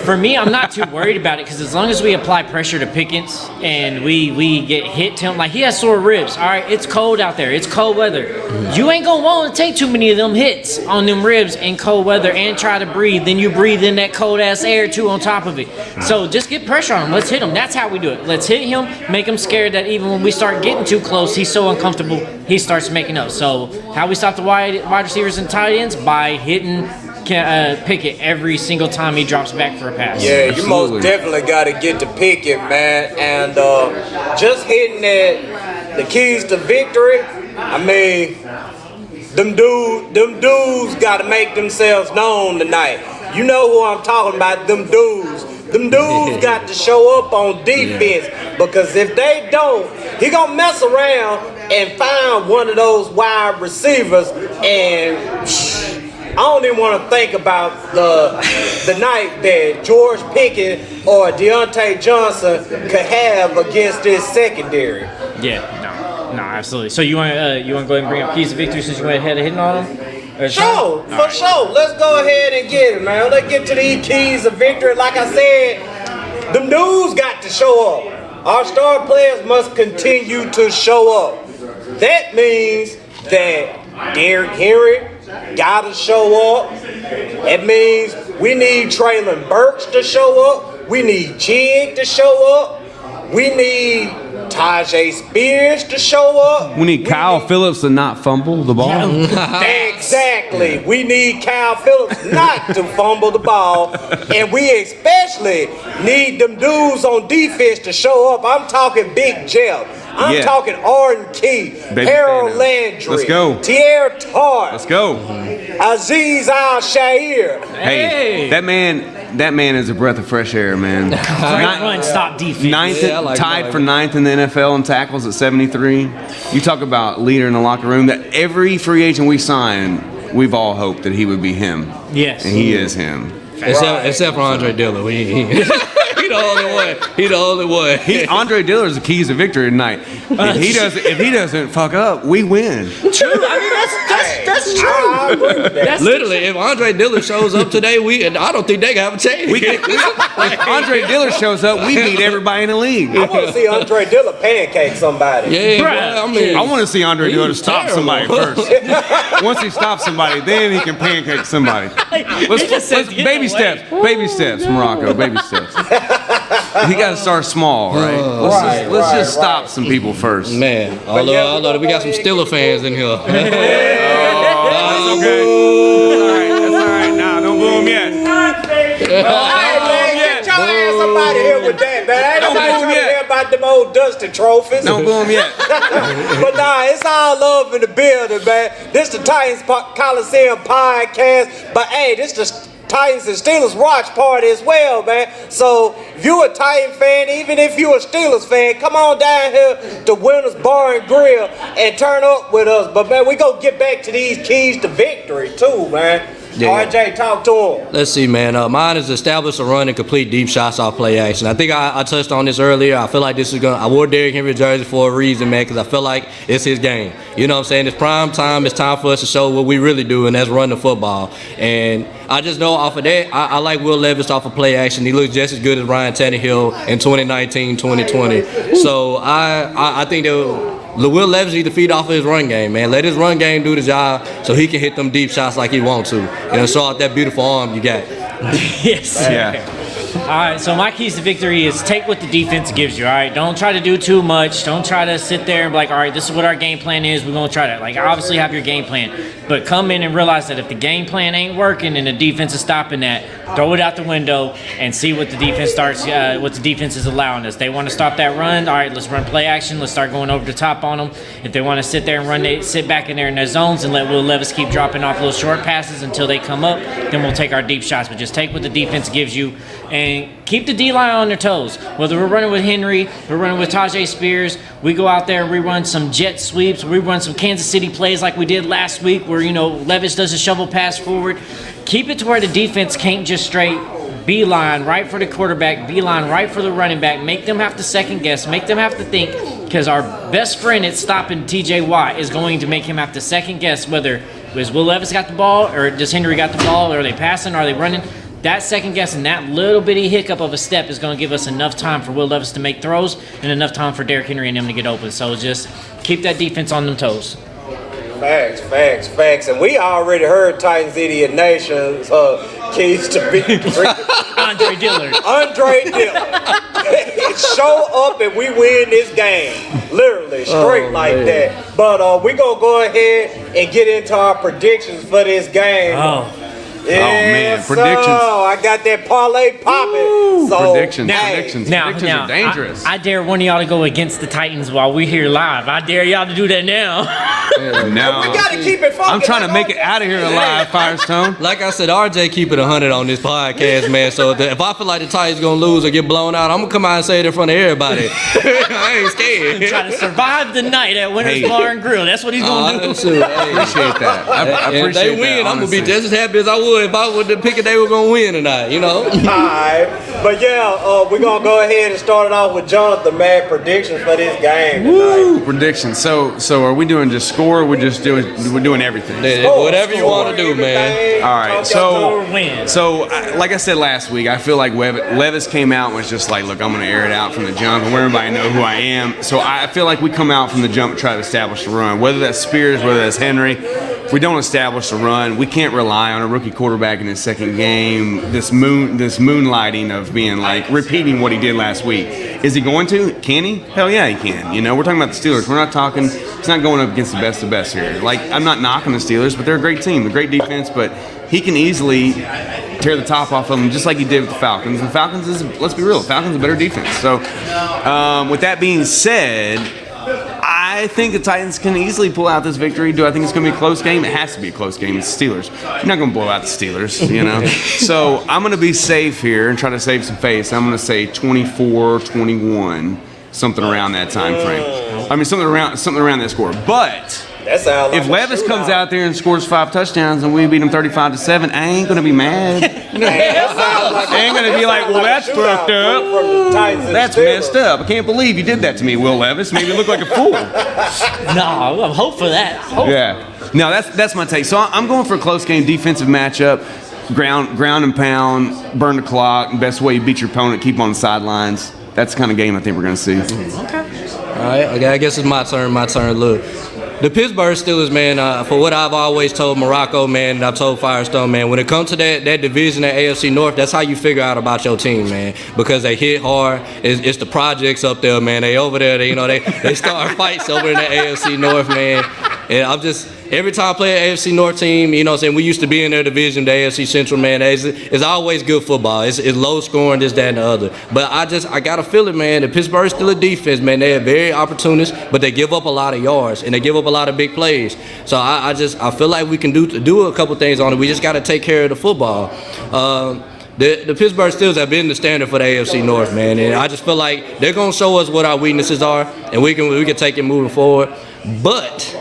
For me, I'm not too worried about it because as long as we apply pressure to Pickens and we get hit to him, like he has sore ribs. All right, it's cold out there. It's cold weather. You ain't gonna want to take too many of them hits on them ribs in cold weather and try to breathe. Then you breathe in that cold ass air too on top of it. So just get pressure on him. Let's hit him. That's how we do it. Let's hit him, make him scared that even when we start getting too close, he's so uncomfortable, he starts making up. So how we stop the wide receivers and tight ends? By hitting Pickett every single time he drops back for a pass. Yeah, you most definitely got to get to Pickett, man. And just hitting the keys to victory, I mean, them dudes got to make themselves known tonight. You know who I'm talking about, them dudes. Them dudes got to show up on defense because if they don't, he gonna mess around and find one of those wide receivers, and I don't even want to think about the night that George Pickens or Deontay Johnson could have against this secondary. Yeah, no, absolutely. So you want to go ahead and bring up keys to victory since you went ahead and hitting on them? Sure. Let's go ahead and get it, man. Let's get to these keys of victory. Like I said, them dudes got to show up. Our star players must continue to show up. That means that Derrick Henry gotta show up. It means we need Traylon Burks to show up. We need Jig to show up. We need Tajay Spears to show up. We need Kyle Phillips to not fumble the ball. Exactly. We need Kyle Phillips not to fumble the ball. And we especially need them dudes on defense to show up. I'm talking Big Jeff. I'm talking Arden Key, Harold Landry. Let's go. Tierra Tart. Let's go. Aziz Al-Shair. Hey, that man is a breath of fresh air, man. Great run, stop defense. Tied for ninth in the NFL in tackles at 73. You talk about leader in the locker room. That every free agent we sign, we've all hoped that he would be him. Yes. And he is him. Except for Andre Dillon. He the only one. Andre Dillon is the keys to victory tonight. If he doesn't fuck up, we win. True. I mean that's true. That's literally, if Andre Dillon shows up today, I don't think they have a chance. If Andre Dillon shows up, we beat everybody in the league. I want to see Andre Dillon pancake somebody. Yeah, bro, I mean, I want to see Andre Dillon stop somebody first. Once he stops somebody, then he can pancake somebody. Let's baby steps, Morocco, baby steps. He got to start small, right? Let's just stop some people first. Man, although we got some Steelers fans in here. That's okay. That's all right. Nah, don't boo him yet. Get your ass up out of here with that, man. Ain't nobody trying to hear about them old Dusty trophies. Don't boo him yet. But nah, it's all love in the building, man. This the Titans Coliseum podcast. But hey, this the Titans and Steelers watch party as well, man. So if you a Titan fan, even if you a Steelers fan, come on down here to Winners Bar and Grill and turn up with us. But man, we gonna get back to these keys to victory too, man. Yeah. RJ, talk to him. Let's see, man. Mine is establish a run and complete deep shots off play action. I think I touched on this earlier. I feel like this is going to – I wore Derrick Henry jersey for a reason, man, because I feel like it's his game. You know what I'm saying? It's prime time. It's time for us to show what we really do, and that's run the football. And I just know off of that, I like Will Levis off of play action. He looks just as good as Ryan Tannehill in 2019, 2020. So I think that – Will Levis need to feed off of his run game, man. Let his run game do the job so he can hit them deep shots like he wants to. And show out that beautiful arm you got. Yes. Yeah. All right, so my keys to victory is take what the defense gives you, all right? Don't try to do too much. Don't try to sit there and be like, all right, this is what our game plan is. We're going to try that. Like, obviously have your game plan. But come in and realize that if the game plan ain't working and the defense is stopping that, throw it out the window and see what the defense what the defense is allowing us. They want to stop that run. All right, let's run play action. Let's start going over the top on them. If they want to sit there and sit back in there in their zones and let Will Levis keep dropping off little short passes until they come up, then we'll take our deep shots. But just take what the defense gives you and keep the D-line on their toes. Whether we're running with Henry, we're running with Tajay Spears, we go out there and we run some jet sweeps, we run some Kansas City plays like we did last week where, Levis does a shovel pass forward. Keep it to where the defense can't just straight beeline right for the quarterback, beeline right for the running back, make them have to second guess, make them have to think, because our best friend at stopping TJ Watt is going to make him have to second guess whether Will Levis got the ball or does Henry got the ball, or are they passing, are they running? that second guess and that little bitty hiccup of a step is going to give us enough time for Will Levis to make throws and enough time for Derrick Henry and them to get open. So just keep that defense on them toes. Facts. And we already heard Titans Idiot Nation's keys to victory. Andre Dillard. Show up and we win this game. Literally, straight that. But we going to go ahead and get into our predictions for this game. Man, predictions. I got that parlay popping. So, predictions Now, are dangerous. I dare one of y'all to go against the Titans while we're here live. I dare y'all to do that now. No. We got to keep it focused. I'm trying to make it out of here alive, Firestone. Like I said, RJ keep it 100 on this podcast, man. So if I feel like the Titans going to lose or get blown out, I'm going to come out and say it in front of everybody. I ain't scared. Trying to survive the night at Winter's Bar and Grill. That's what he's going to do. I appreciate that. I appreciate if they win, that, I'm going to be just as happy as I would if I would have picked they were going to win tonight, you know? Alright. But we're going to go ahead and start it off with Jonathan, man. Predictions for this game tonight. Predictions. So are we doing just score or we're doing everything? Whatever you want to do, man. All right. So like I said last week, I feel like Levis came out and was just like, look, I'm going to air it out from the jump and let everybody know who I am. So I feel like we come out from the jump and try to establish the run. Whether that's Spears, whether that's Henry, if we don't establish the run, we can't rely on a rookie quarterback in his second game. This moonlighting of being like repeating what he did last week. Is he going to? Can he? Hell yeah, he can. You know, we're talking about the Steelers. We're not talking. He's not going up against the best of the best here. Like, I'm not knocking the Steelers, but they're a great team, a great defense. But he can easily tear the top off of them, just like he did with the Falcons. And Falcons is, let's be real, Falcons is a better defense. So, with that being said, I think the Titans can easily pull out this victory. Do I think it's going to be a close game? It has to be a close game. It's Steelers. You're not going to blow out the Steelers, you know? So I'm going to be safe here and try to save some face. I'm going to say 24-21, something around that time frame. I mean, something around that score. But if Levis comes out there and scores 5 touchdowns and we beat him 35-7, I ain't going to be mad. I ain't going to be like, well, that's fucked up. That's messed up. I can't believe you did that to me, Will Levis. Made me look like a fool. No, I hope for that. Yeah. No, that's my take. So I'm going for a close game, defensive matchup, ground and pound, burn the clock, best way you beat your opponent, keep on the sidelines. That's the kind of game I think we're going to see. Okay. All right. Okay, I guess it's my turn. Look. The Pittsburgh Steelers, man, for what I've always told Morocco, man, and I've told Firestone, man, when it comes to that division, that AFC North, that's how you figure out about your team, man, because they hit hard. It's the projects up there, man. They over there, they start fights over in the AFC North, man. And I'm just, every time I play an AFC North team, you know what I'm saying, we used to be in their division, the AFC Central, man. It's always good football. It's low scoring, this, that, and the other. But I got to feel it, man. The Pittsburgh Steelers defense, man, they're very opportunist, but they give up a lot of yards, and they give up a lot of big plays. So I feel like we can do a couple things on it. We just got to take care of the football. The Pittsburgh Steelers have been the standard for the AFC North, man, and I just feel like they're going to show us what our weaknesses are, and we can take it moving forward. But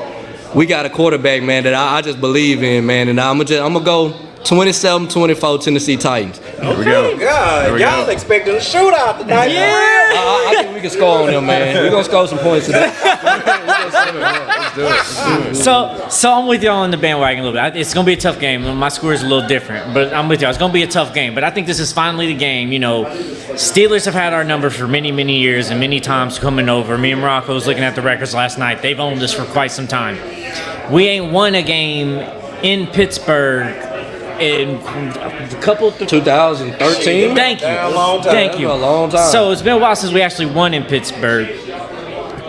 we got a quarterback, man, that I just believe in, man, and I'm gonna go 27-24 Tennessee Titans. Here we go. God, y'all expecting a shootout tonight? Yeah. I think we can score on them, man. We're gonna score some points today. Let's do it. So I'm with y'all on the bandwagon a little bit. It's going to be a tough game. My score is a little different, but I'm with y'all. It's going to be a tough game, but I think this is finally the game. You know, Steelers have had our number for many, many years and many times coming over. Me and Morocco was looking at the records last night. They've owned us for quite some time. We ain't won a game in Pittsburgh in a couple 2013. Thank you. A long time. Thank you. A long time. So it's been a while since we actually won in Pittsburgh.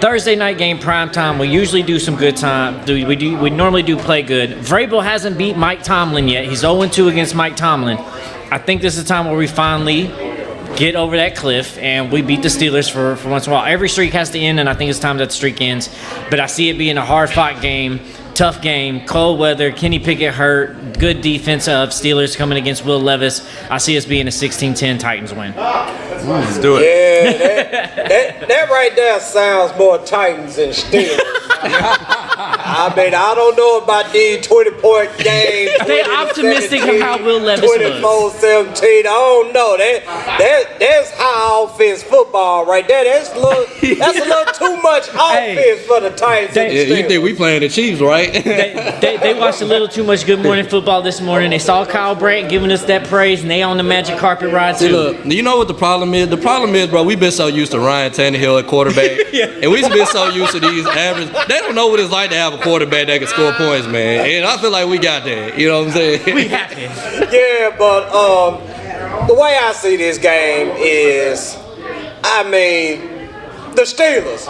Thursday night game, prime time. We usually do some good time. We normally do play good. Vrabel hasn't beat Mike Tomlin yet. He's 0-2 against Mike Tomlin. I think this is the time where we finally get over that cliff and we beat the Steelers for once in a while. Every streak has to end, and I think it's time that the streak ends. But I see it being a hard-fought game, tough game, cold weather, Kenny Pickett hurt, good defense of Steelers coming against Will Levis. I see us being a 16-10 Titans win. Let's do it. Yeah, that right there sounds more Titans than Steelers. I mean, I don't know about these 20-point games. They optimistic of how Will Levis was. 24-17. I don't know. That's high offense football right there. That's a little too much offense for the Titans. You think we playing the Chiefs, right? They watched a little too much Good Morning Football this morning. They saw Kyle Brandt giving us that praise, and they on the magic carpet ride too. See, look, you know what the problem is? The problem is, bro, we've been so used to Ryan Tannehill at quarterback, and we've been so used to these average. They don't know what it's like to have a quarterback that can score points, man. And I feel like we got that. You know what I'm saying? We happy. Yeah, but the way I see this game is, I mean, the Steelers.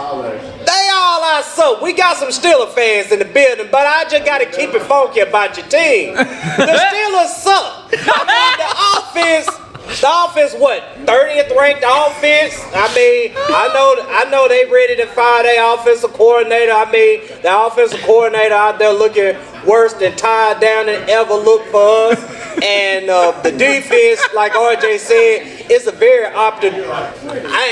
They all are so. We got some Steelers fans in the building, but I just got to keep it funky about your team. The Steelers suck. I mean, the offense, what? 30th ranked offense? I mean, I know they ready to fire their offensive coordinator. I mean, the offensive coordinator out there looking worse than tied down than ever looked for us. And the defense, like RJ said, is a very I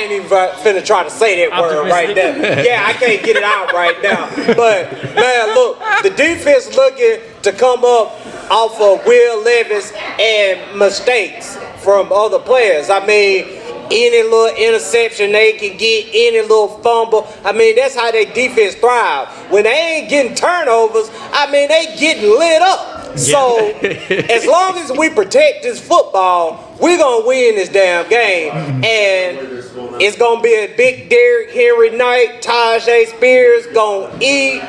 ain't even finna try to say that word right there. Yeah, I can't get it out right now. But, man, look, the defense looking to come up off of Will Levis and mistakes from other players. I mean, any little interception they can get, any little fumble. I mean, that's how their defense thrive. When they ain't getting turnovers, I mean, they getting lit up. Yeah. So, as long as we protect this football, we're going to win this damn game. And it's going to be a big Derrick Henry night. Tajay Spears going to eat.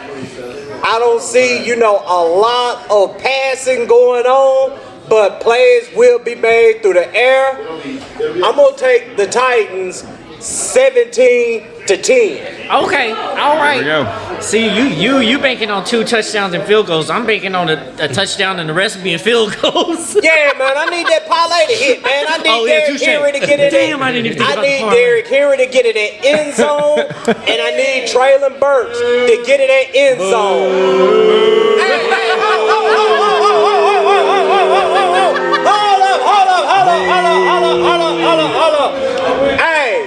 I don't see, a lot of passing going on, but plays will be made through the air. I'm going to take the Titans 17-10. Okay, all right. There we go. See, you banking on 2 touchdowns and field goals. I'm banking on a touchdown and the rest being field goals. Yeah, man, I need that parlay to hit, man. I need Derrick Henry to get it in. I didn't even think about the parlay. I need Derrick Henry to get it in end zone, and I need Traylon Burks to get it in end zone. Hold up. Hey,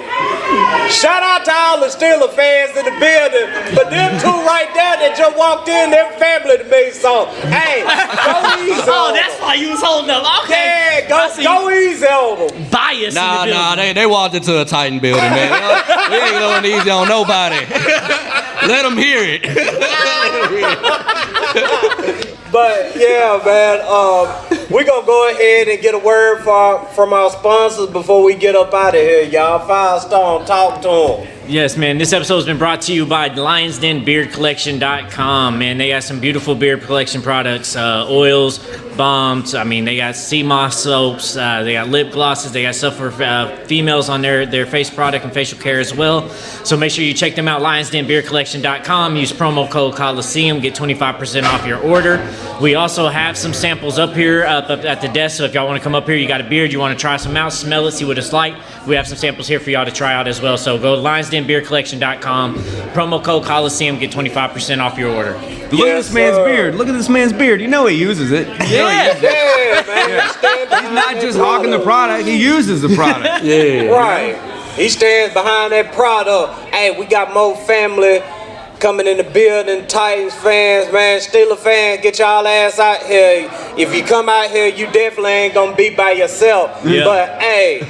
shout out to all the Steelers fans in the building, but them two right there that just walked in, they're family to me, so, hey, go easy on them. That's why you was holding up. Okay. Yeah, go easy on them. Bias Nah, they walked into a Titan building, man. We ain't going easy on nobody. Let them hear it. But yeah, man, we're gonna go ahead and get a word from our sponsors before we get up out of here, y'all. Firestone, talk to them. Yes, man. This episode has been brought to you by LionsDenBeardCollection.com. Man, they got some beautiful beard collection products, oils, balms. I mean, they got sea moss soaps. They got lip glosses. They got stuff for females on their face product and facial care as well. So make sure you check them out. LionsDenBeardCollection.com. Use promo code Coliseum. Get 25% off your order. We also have some samples up here up at the desk. So if y'all want to come up here, you got a beard, you want to try some out, smell it, see what it's like. We have some samples here for y'all to try out as well. So go to LionsDenBeardCollection.com. Promo code Coliseum. Get 25% off your order. Look at this man's beard. Look at this man's beard. You know he uses it. Yeah, man. He's not just hawking the product. He uses the product. Yeah. Right. He stands behind that product. Hey, we got more family coming in the building. Titans fans, man. Steelers fans, get y'all ass out here. If you come out here, you definitely ain't gonna be by yourself. Yeah. But hey,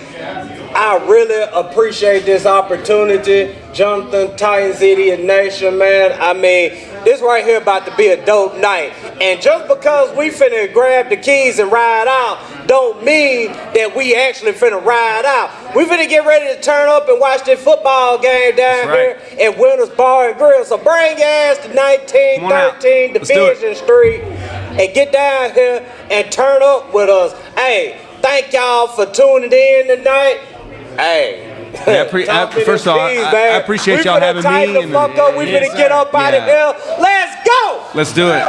I really appreciate this opportunity. Jonathan, Titans Idiot Nation, man. I mean, this right here about to be a dope night. And just because we finna grab the keys and ride out, don't mean that we actually finna ride out. We finna get ready to turn up and watch this football game down here at Winners Bar and Grill. So bring your ass to 1913 Division Street and get down here and turn up with us. Hey, thank y'all for tuning in tonight. Hey. First of all, I appreciate y'all having me. We finna get up out of here. Let's go. Let's do it.